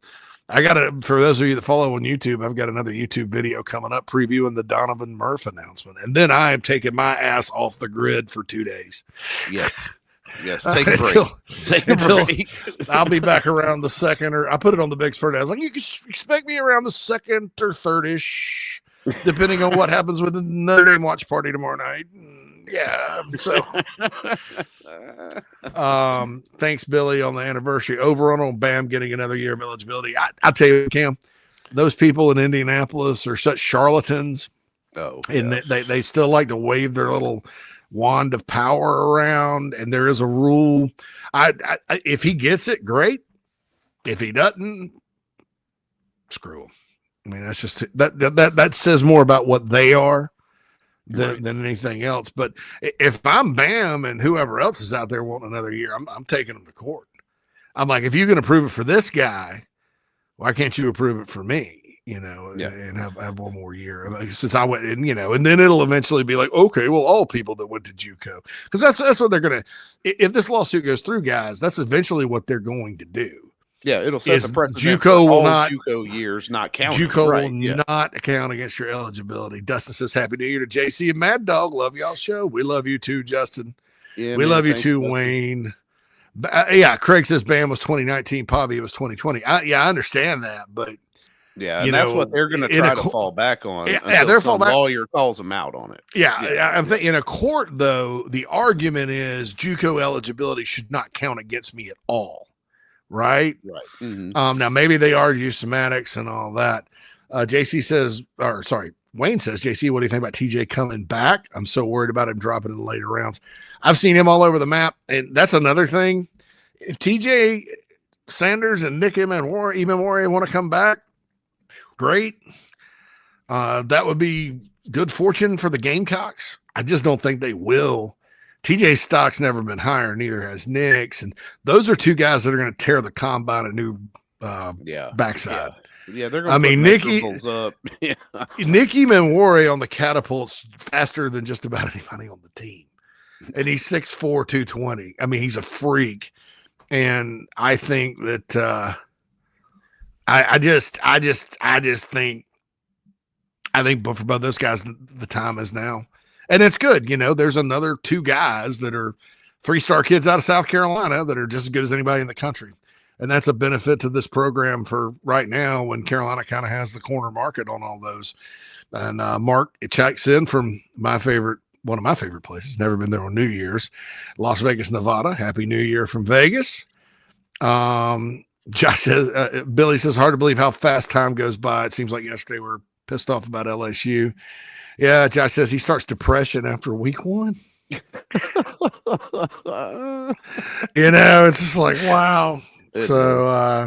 For those of you that follow on YouTube, I've got another YouTube video coming up previewing the Donovan Murph announcement. And then I am taking my ass off the grid for 2 days. Yes. Yes. Take a break. Take a break. I'll be back around the second, or I put it on the big spread. I was like, you can expect me around the second or third-ish, depending on what happens with the Notre Dame watch party tomorrow night. Yeah. So thanks, Billy, on the anniversary. Over on Bam getting another year of eligibility. I tell you, Cam, those people in Indianapolis are such charlatans. Oh, and they still like to wave their little wand of power around. And there is a rule. If he gets it, great. If he doesn't, screw him. I mean, that's just that says more about what they are than anything else. But if I'm Bam and whoever else is out there wanting another year, I'm taking them to court. I'm like, if you're going to approve it for this guy, why can't you approve it for me? And have one more year since I went in, and then it'll eventually be like, okay, well, all people that went to JUCO, because that's what they're going to, if this lawsuit goes through, guys, that's eventually what they're going to do. Yeah, it'll set the precedent. JUCO will not. JUCO years not count. JUCO will not account against your eligibility. Dustin says, "Happy New Year to JC and Mad Dog. Love y'all show. We love you too, Justin. Yeah, we love you too, Justin. Wayne. Craig says Bam was 2019. Pavi was 2020. I understand that, but that's what they're going to try to fall back on. Their lawyer calls them out on it. I'm thinking in a court though, the argument is JUCO eligibility should not count against me at all. Right. Mm-hmm. Now maybe they argue semantics and all that. Wayne says, JC, what do you think about TJ coming back? I'm so worried about him dropping in the later rounds. I've seen him all over the map, and that's another thing. If TJ Sanders and Nick Imamori want to come back, great. That would be good fortune for the Gamecocks. I just don't think they will. TJ's stock's never been higher, neither has Nick's. And those are 2 guys that are going to tear the combine a new backside. Yeah, they're going to put measurables up. Nicky Manwari on the catapult's faster than just about anybody on the team. And he's 6'4", 220. I mean, he's a freak. And I think that I think for both those guys, the time is now. And it's good. There's another 2 guys that are 3-star kids out of South Carolina that are just as good as anybody in the country. And that's a benefit to this program for right now when Carolina kind of has the corner market on all those. And Mark, it checks in from one of my favorite places. Never been there on New Year's. Las Vegas, Nevada. Happy New Year from Vegas. Josh says, Billy says, hard to believe how fast time goes by. It seems like yesterday we were pissed off about LSU. Yeah, Josh says he starts depression after week 1. It's just like, wow.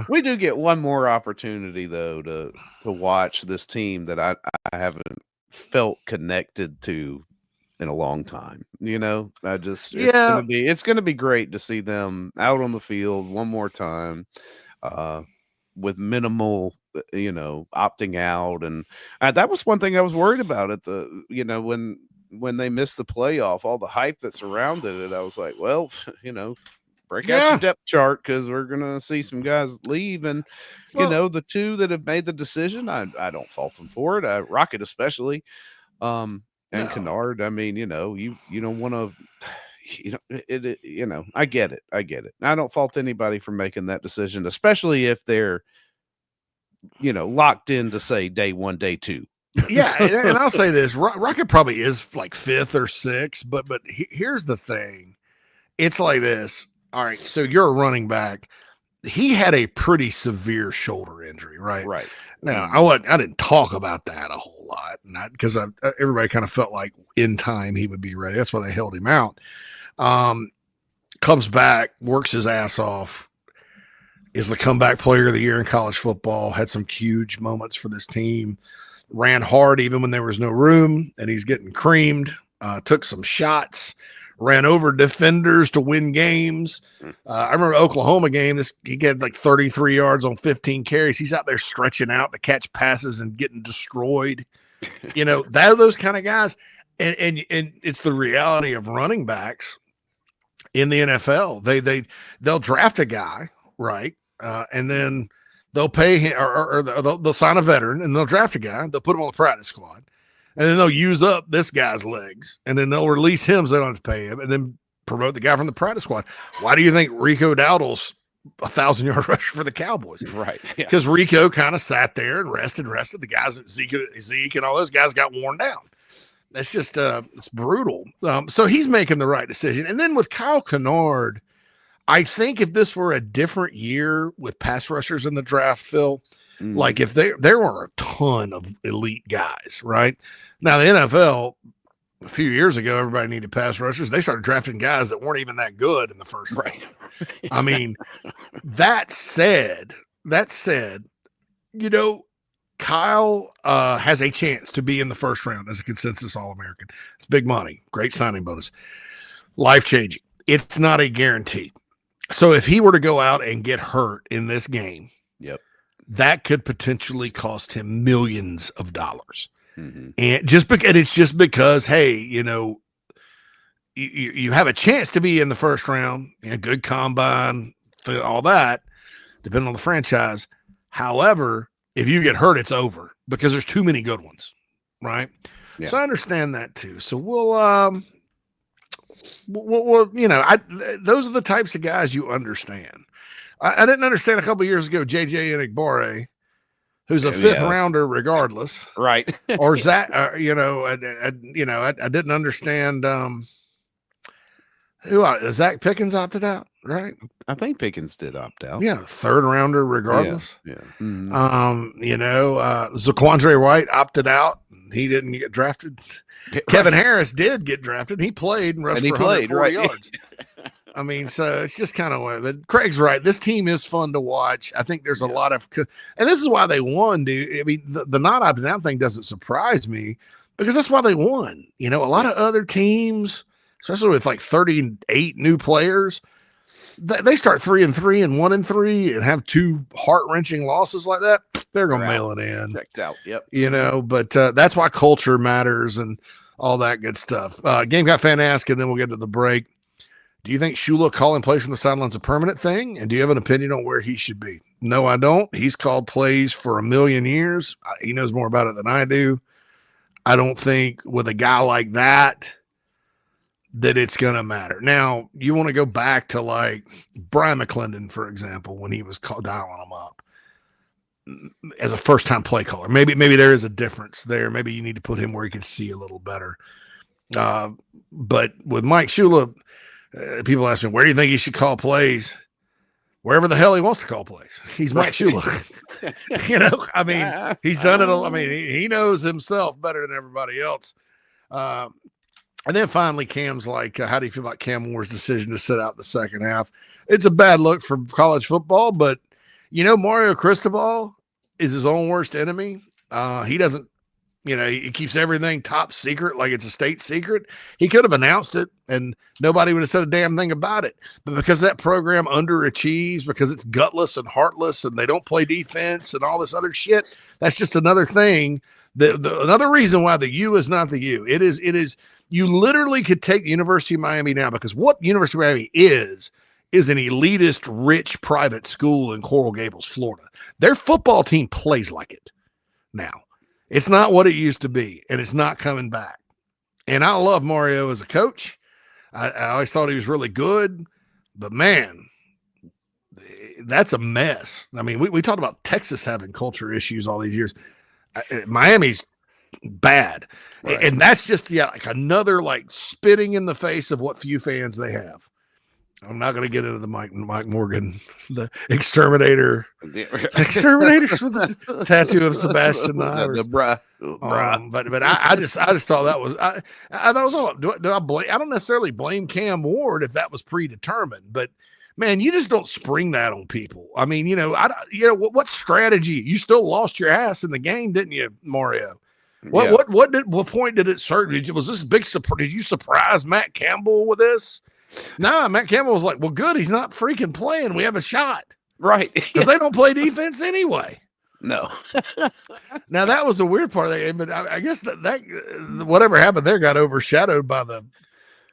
We do get one more opportunity though to watch this team that I haven't felt connected to in a long time. It's gonna be great to see them out on the field one more time, with minimal opting out. And that was one thing I was worried about at when they missed the playoff, all the hype that surrounded it. I was like, well, break out your depth chart, because we're gonna see some guys leave. And the 2 that have made the decision, I don't fault them for it. Rocket especially, and Kennard. I mean, you don't want to. I get it. I don't fault anybody for making that decision, especially if they're locked in to say day 1, day 2. Yeah, and I'll say this: Rocket probably is like 5th or 6th, but here's the thing: it's like this. All right, so you're a running back. He had a pretty severe shoulder injury, right? Right. Now, I didn't talk about that a whole lot, not because everybody kind of felt like in time he would be ready. That's why they held him out. Comes back, works his ass off, is the comeback player of the year in college football, had some huge moments for this team, ran hard even when there was no room, and he's getting creamed, took some shots, ran over defenders to win games. I remember Oklahoma game, he get like 33 yards on 15 carries. He's out there stretching out to catch passes and getting destroyed. Those kind of guys. And it's the reality of running backs in the NFL. They'll draft a guy, right? And then they'll pay him or they'll sign a veteran and they'll draft a guy. They'll put him on the practice squad. And then they'll use up this guy's legs, and then they'll release him so they don't have to pay him, and then promote the guy from the practice squad. Why do you think Rico Dowdle's 1,000-yard rusher for brutal? Right. Because Rico kind of sat there and rested. The guys, Zeke and all those guys got worn down. That's just it's brutal. So he's making the right decision. And then with Kyle Kennard, I think if this were a different year with pass rushers in the draft, Phil, like if there were a ton of elite guys, right? Now the NFL a few years ago, everybody needed pass rushers. They started drafting guys that weren't even that good in the first round. Right. I mean, that said, Kyle has a chance to be in the first round as a consensus All-American. It's big money, great signing bonus, life-changing. It's not a guarantee. So if he were to go out and get hurt in this game, that could potentially cost him millions of dollars. Mm-hmm. And it's just because, hey, you have a chance to be in the first round, good combine, all that, depending on the franchise. However, if you get hurt, it's over because there's too many good ones, right? Yeah. So I understand that too. So we'll those are the types of guys you understand. I didn't understand a couple of years ago, JJ Enigbare, who's a 5th rounder regardless. Right. Or Zach, I didn't understand Zach Pickens opted out, right? I think Pickens did opt out. Yeah, 3rd rounder regardless. Yeah. Mm-hmm. Zaquandre White opted out. He didn't get drafted. Right. Kevin Harris did get drafted. He played and rushed for 140 yards. I mean, so it's just kind of, but Craig's right. This team is fun to watch. I think there's a lot of, and this is why they won, dude. I mean, the not opting out thing doesn't surprise me because that's why they won. A lot of other teams, especially with like 38 new players, they start 3-3 and 1-3 and have 2 heart-wrenching losses like that. They're going to mail it in. Checked out. Yep. But that's why culture matters and all that good stuff. Gamecock fan ask, and then we'll get to the break. Do you think Shula calling plays from the sidelines a permanent thing? And do you have an opinion on where he should be? No, I don't. He's called plays for a million years. He knows more about it than I do. I don't think with a guy like that it's going to matter. Now, you want to go back to like Brian McClendon, for example, when he was dialing them up as a first-time play caller. Maybe there is a difference there. Maybe you need to put him where he can see a little better. But with Mike Shula, people ask me, where do you think he should call plays? Wherever the hell he wants to call plays. He's Mike Shula. I mean, he's done it. I mean, he knows himself better than everybody else. And then finally, Cam's like, how do you feel about Cam Moore's decision to sit out the second half? It's a bad look for college football, but, Mario Cristobal is his own worst enemy. He doesn't, he keeps everything top secret like it's a state secret. He could have announced it and nobody would have said a damn thing about it. But because that program underachieves, because it's gutless and heartless and they don't play defense and all this other shit, that's just another thing. Another reason why the U is not the U. It is, you literally could take the University of Miami now, because what University of Miami is an elitist, rich private school in Coral Gables, Florida. Their football team plays like it now. It's not what it used to be, and it's not coming back. And I love Mario as a coach. I always thought he was really good, but man, that's a mess. I mean, we talked about Texas having culture issues all these years. Miami's bad. Right. And that's just, like another like spitting in the face of what few fans they have. I'm not going to get into the Mike Morgan, the exterminator. Exterminators with the tattoo of Sebastian the Irish. Bruh. But I just thought that was I thought it was, do I blame? I don't necessarily blame Cam Ward if that was predetermined, but man, you just don't spring that on people. I mean, what strategy? You still lost your ass in the game, didn't you, Mario? What point did it start? Was this big surprise? Did you surprise Matt Campbell with this? Nah, Matt Campbell was like, well, good. He's not freaking playing. We have a shot. Right. Because they don't play defense anyway. No. Now, that was the weird part of the game, but I guess that whatever happened there got overshadowed by the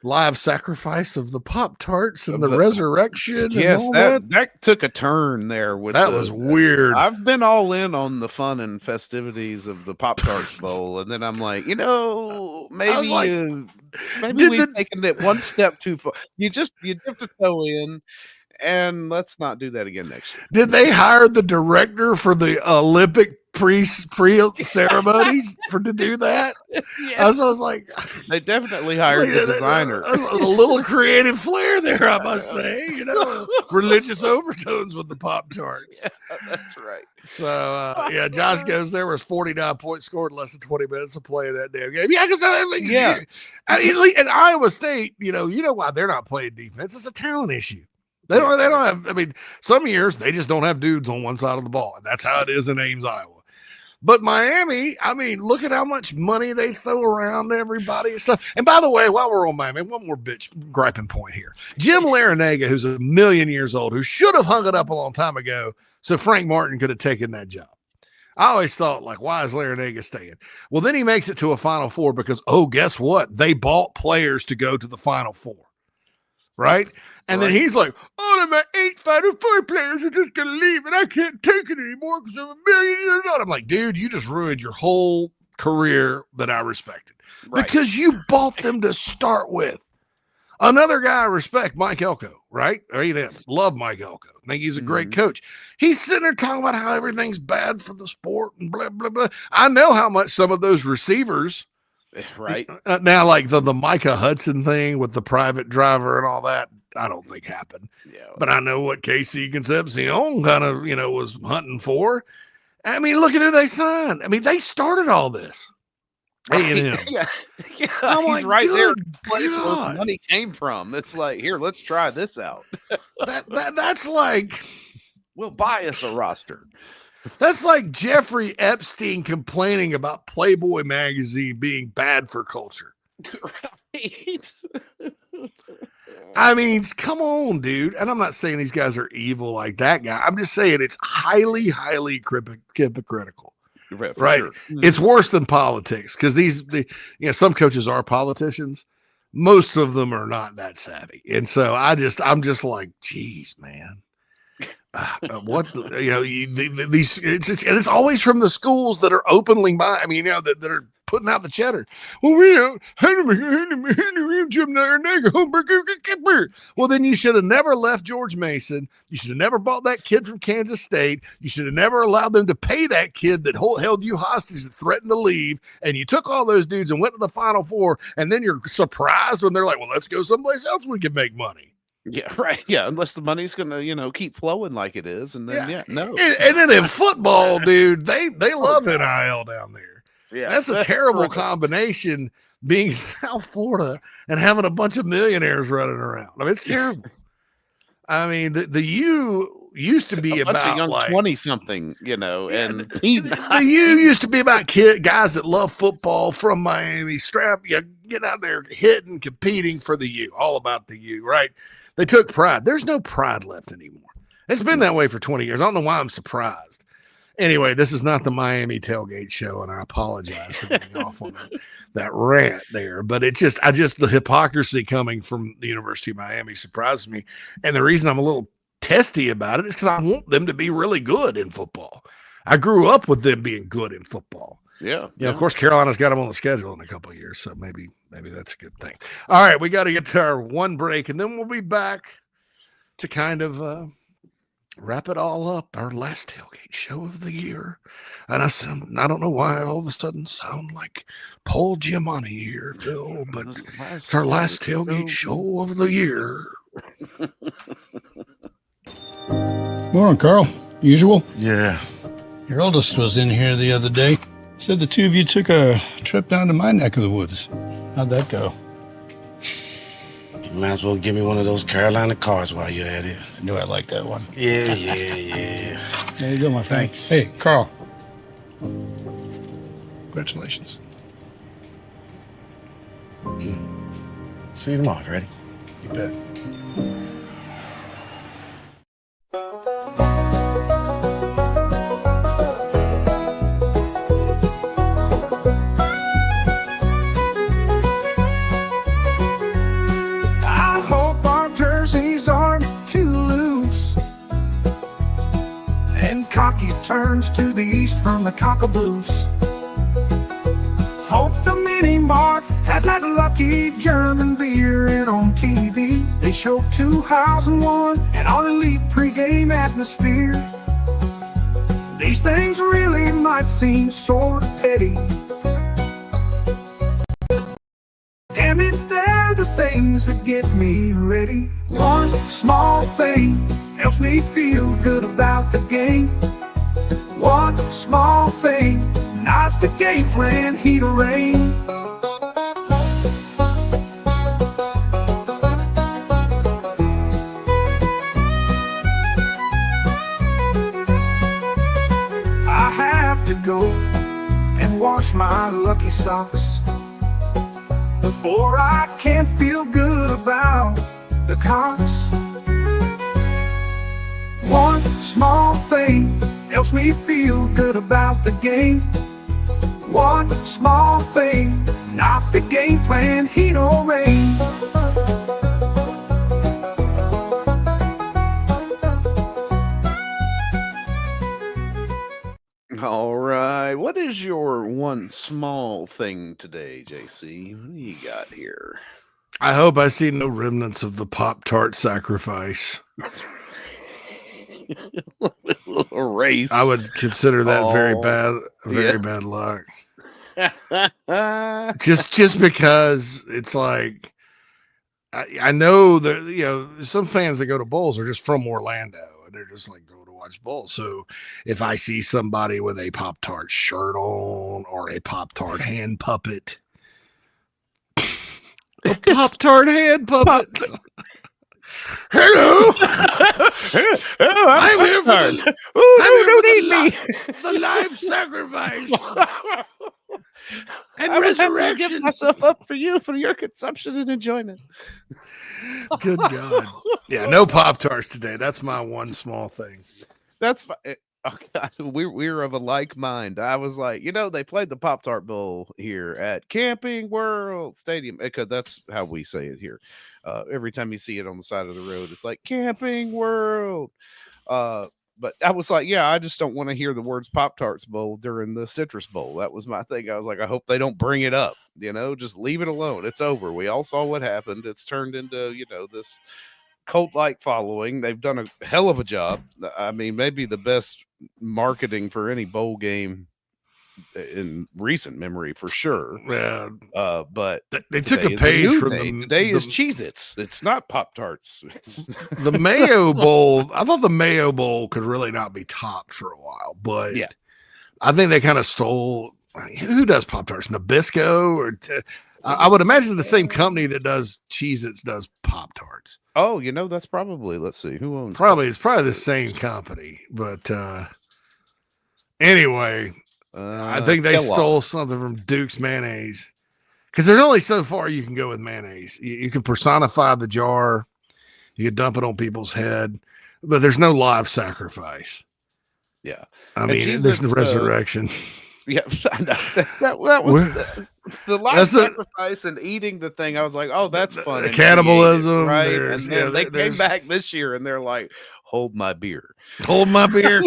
live sacrifice of the Pop-Tarts and the resurrection. Yes, and that took a turn there. That was weird. I've been all in on the fun and festivities of the Pop-Tarts Bowl, and then I'm like, maybe we've taken it one step too far. You dipped a toe in, and let's not do that again next year. Did they hire the director for the Olympic pre-ceremonies to do that? Yes. I was like, they definitely hired the designer. A little creative flair there, I must say. Religious overtones with the Pop-Tarts. Yeah, that's right. So Josh goes, there was 49 points scored in less than 20 minutes of play in that damn game. Yeah, because and Iowa State, you know why they're not playing defense? It's a talent issue. They don't have. I mean, some years they just don't have dudes on one side of the ball, and that's how it is in Ames, Iowa. But Miami, I mean, look at how much money they throw around to everybody and stuff. And by the way, while we're on Miami, one more griping point here. Jim Larinaga, who's 1,000,000 years old, who should have hung it up a long time ago, so Frank Martin could have taken that job. I always thought, like, why is Larinaga staying? Well, then he makes it to a Final Four because, guess what? They bought players to go to the Final Four, right? And then he's like, all of my 8 Final Four players are just going to leave, and I can't take it anymore because I'm 1,000,000 years old. I'm like, dude, you just ruined your whole career that I respected because you bought them to start with. Another guy I respect, Mike Elko, right? Love Mike Elko. I think he's a great coach. He's sitting there talking about how everything's bad for the sport and blah, blah, blah. I know how much some of those receivers, right? Now, like the Micah Hudson thing with the private driver and all that, I don't think happened. Yeah, but I know what Casey Concepcion kind of, was hunting for. I mean, look at who they signed. I mean, they started all this. Yeah, he's right there. Place where the money came from. It's like, here, let's try this out. That's like, we'll buy us a roster. That's like Jeffrey Epstein complaining about Playboy magazine being bad for culture. Right. I mean, come on, dude. And I'm not saying these guys are evil like that guy. I'm just saying it's highly, highly hypocritical. Right. Sure. It's worse than politics because some coaches are politicians. Most of them are not that savvy. And so I'm just like, geez, man. It's always from the schools that are openly that are putting out the cheddar. Well, well, then you should have never left George Mason. You should have never bought that kid from Kansas State. You should have never allowed them to pay that kid that held you hostage that threatened to leave. And you took all those dudes and went to the Final Four. And then you're surprised when they're like, well, let's go someplace else we can make money. Yeah, right. Yeah, unless the money's gonna, keep flowing like it is, and then no. And then in football, dude, they love NIL down there. Yeah, that's a terrible combination. Being in South Florida and having a bunch of millionaires running around. I mean, it's terrible. I mean, the U used to be about young like 20-something, and the U used to be about guys that love football from Miami, get out there hitting, competing for the U, all about the U, right? They took pride. There's no pride left anymore. It's been that way for 20 years. I don't know why I'm surprised. Anyway, this is not the Miami Tailgate show, and I apologize for getting off on that rant there. But the hypocrisy coming from the University of Miami surprises me. And the reason I'm a little testy about it is because I want them to be really good in football. I grew up with them being good in football. Yeah. Of course, Carolina's got them on the schedule in a couple of years, so maybe that's a good thing. All right, we got to get to our one break, and then we'll be back to kind of wrap it all up. Our last tailgate show of the year. And I don't know why I all of a sudden sound like Paul Giamatti here, Phil, but it's our last tailgate show of the year. Morning, Carl. Usual? Yeah. Your oldest was in here the other day. Said the two of you took a trip down to my neck of the woods. How'd that go? You might as well give me one of those Carolina cars while you're at it. I knew I liked that one. Yeah. There you go, my friend. Thanks. Hey, Carl. Congratulations. See you tomorrow, ready? You bet. I hope our jerseys aren't too loose, and cocky turns to the east from the cockaboose. Hope the mini mart has that lucky German beer, and on TV they show 2001 and our elite pregame atmosphere. These things really might seem sort of petty. Damn it, they're the things that get me ready. One small thing helps me feel good about the game. One small thing, not the game plan, heat or rain. I have to go and wash my lucky socks before I can feel good about the Cocks. One small thing helps me feel good about the game. One small thing, not the game plan, heat or rain. All right. What is your one small thing today, JC? What do you got here? I hope I see no remnants of the Pop-Tart sacrifice. A race. I would consider that very yeah. bad luck. just because it's like I know that some fans that go to bowls are just from Orlando and they're just like go to watch bowls. So if I see somebody with a Pop-Tart shirt on or a Pop-Tart hand puppet, a Pop-Tart hand puppet. Hello. I'm here for the live sacrifice and resurrection. Give myself up for you, for your consumption and enjoyment. Good God. Yeah, no Pop-Tarts today. That's my one small thing. That's we're of a like mind. I was like, they played the Pop-Tart Bowl here at Camping World Stadium, because that's how we say it here. Every time you see it on the side of the road, it's like Camping World. But I was like, I just don't want to hear the words Pop-Tarts Bowl during the Citrus Bowl. That was my thing. I was like, I hope they don't bring it up, just leave it alone. It's over. We all saw what happened. It's turned into, this cult-like following. They've done a hell of a job. I mean, maybe the best marketing for any bowl game in recent memory for sure. Yeah. But they took a page from today is Cheez-Its. It's not Pop-Tarts. The Mayo Bowl. I thought the Mayo Bowl could really not be topped for a while, but yeah, I think they kind of stole. Who does Pop-Tarts? Nabisco or I would imagine the same company that does Cheez-Its does Pop-Tarts. Oh, that's probably, let's see, who owns it's probably the same company, but anyway, I think they stole something from Duke's mayonnaise, because there's only so far you can go with mayonnaise. You can personify the jar, you can dump it on people's head, but there's no live sacrifice. Yeah, I mean, there's no resurrection. Yeah, I know. That was the live sacrifice and eating the thing. I was like, oh, that's fun. Cannibalism, right? And then they came back this year and they're like, hold my beer. Hold my beer.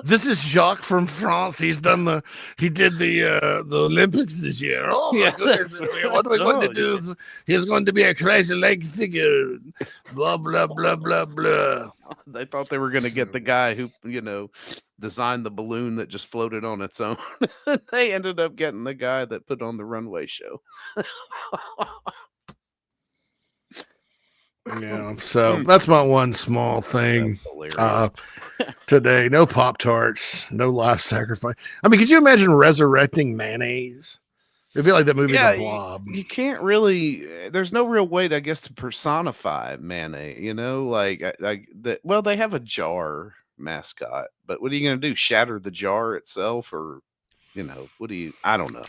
This is Jacques from France. He did the Olympics this year. Oh my goodness! What are we going to do? He's going to be a crazy leg figure. Blah blah blah blah blah. They thought they were going to get the guy who designed the balloon that just floated on its own. They ended up getting the guy that put on the runway show. Yeah, so that's my one small thing today. No Pop-Tarts, no life sacrifice. I mean, could you imagine resurrecting mayonnaise? It'd be like that movie The Blob. You can't really. There's no real way, I guess, to personify mayonnaise. Well, they have a jar mascot, but what are you going to do? Shatter the jar itself, or what do you? I don't know.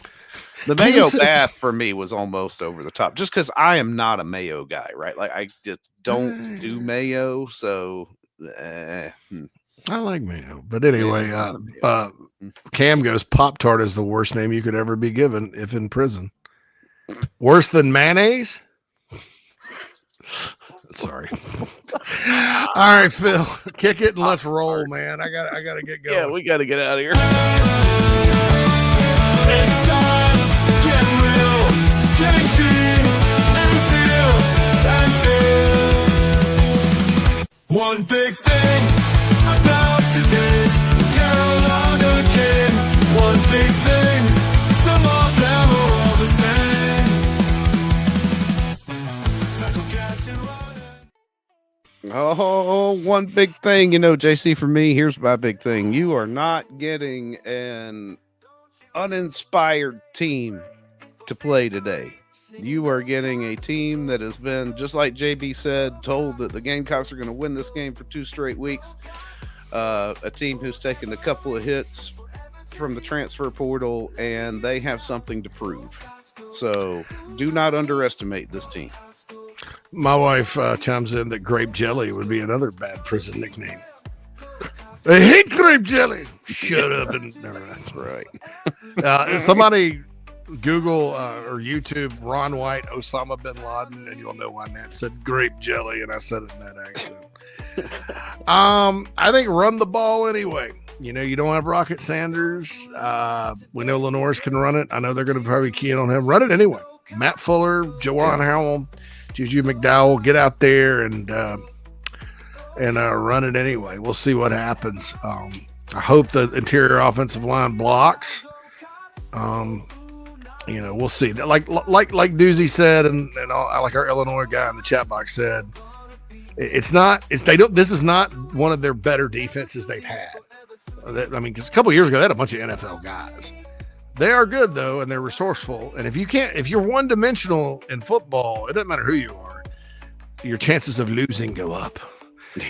The mayo bath for me was almost over the top, just because I am not a mayo guy, right? Like I just don't do mayo, so I like mayo. But anyway, Cam goes, Pop-Tart is the worst name you could ever be given if in prison. Worse than mayonnaise? Sorry. All right, Phil, kick it and let's roll, man. I gotta get going. Yeah, we gotta get out of here. It's time, get real, JC, and Phil. One big thing about today's Carolina kid. One big thing, some of them are all the same. Oh, one big thing, JC, for me, here's my big thing. You are not getting an uninspired team to play today. You are getting a team that has been, just like JB said, told that the Gamecocks are going to win this game for 2 straight weeks. A team who's taken a couple of hits from the transfer portal, and they have something to prove. So do not underestimate this team. My wife chimes in that grape jelly would be another bad prison nickname. I hate grape jelly. Shut up. That's right. Somebody Google or YouTube Ron White, Osama bin Laden, and you'll know why Matt said grape jelly, and I said it in that accent. I think run the ball anyway. You don't have Rocket Sanders. We know Lenore's can run it. I know they're going to probably key in on him. Run it anyway. Matt Fuller, Jawan Howell, Juju McDowell, get out there and run it anyway. We'll see what happens. I hope the interior offensive line blocks. We'll see. Like Duzzy said, and like our Illinois guy in the chat box said, this is not one of their better defenses they've had. Because a couple of years ago they had a bunch of NFL guys. They are good though, and they're resourceful. And if you're one-dimensional in football, it doesn't matter who you are, your chances of losing go up.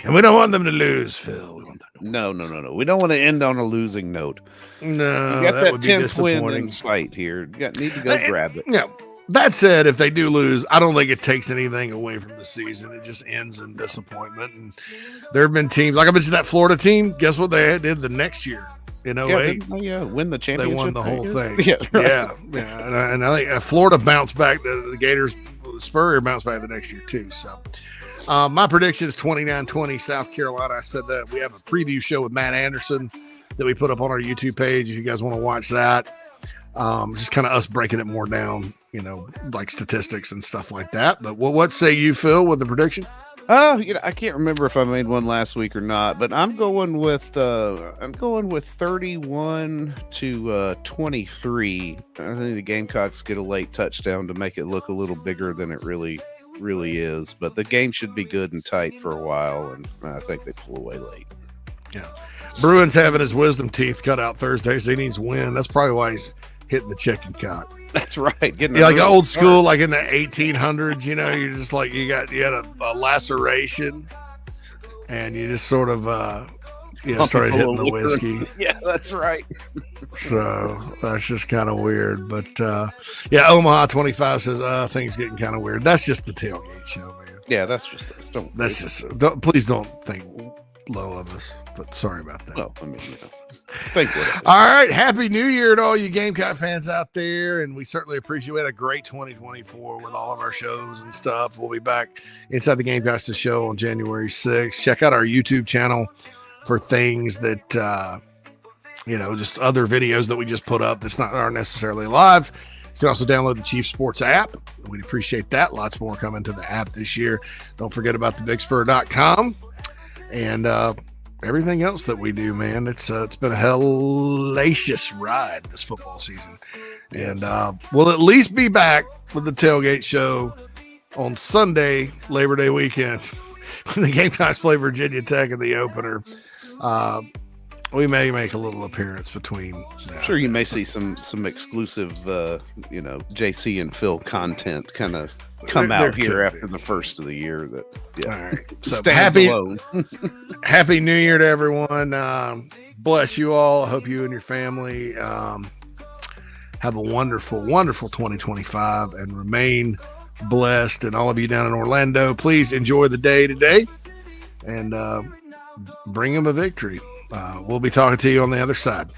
And we don't want them to lose, Phil. No. We don't want to end on a losing note. No, you got that would 10th be win in sight here. Need to go grab it. Yeah. That said, if they do lose, I don't think it takes anything away from the season. It just ends in disappointment. And there have been teams, like I mentioned that Florida team. Guess what they did the next year in 08? Win the championship. They won the whole thing. Yeah, right. Yeah. And I think Florida bounced back. The Gators, Spurrier bounced back the next year too. So my prediction is 29-20 South Carolina. I said that. We have a preview show with Matt Anderson that we put up on our YouTube page if you guys want to watch that. Just kind of us breaking it more down, like statistics and stuff like that. But what say you, Phil, with the prediction? I can't remember if I made one last week or not, but I'm going with 31-23. I think the Gamecocks get a late touchdown to make it look a little bigger than it really is. But the game should be good and tight for a while, and I think they pull away late. Yeah, Bruin's having his wisdom teeth cut out Thursday, so he needs to win. That's probably why he's hitting the chicken cock. That's right. Like old school, like in the 1800s, you're just like you had a laceration, and you just sort of started hitting the whiskey. Yeah, that's right. So that's just kind of weird. But Omaha 25 says things getting kind of weird. That's just the tailgate show, man. Yeah, that's just us. Please don't think low of us. But sorry about that. Well, thank you. All right. Happy New Year to all you Gamecock fans out there. And we certainly appreciate we had a great 2024 with all of our shows and stuff. We'll be back inside the Gamecocks show on January 6th. Check out our YouTube channel for things that just other videos that we just put up that's aren't necessarily live. You can also download the Chief Sports app. We'd appreciate that. Lots more coming to the app this year. Don't forget about thebigspur.com and everything else that we do, man. It's been a hellacious ride this football season. And we'll at least be back with the Tailgate Show on Sunday, Labor Day weekend, when the Gamecocks play Virginia Tech in the opener. We may make a little appearance between. I'm sure you may see some exclusive, JC and Phil content kind of come out here after the first of the year. All right. So happy New Year to everyone. Bless you all. I hope you and your family have a wonderful, wonderful 2025 and remain blessed. And all of you down in Orlando, please enjoy the day today and bring them a victory. We'll be talking to you on the other side.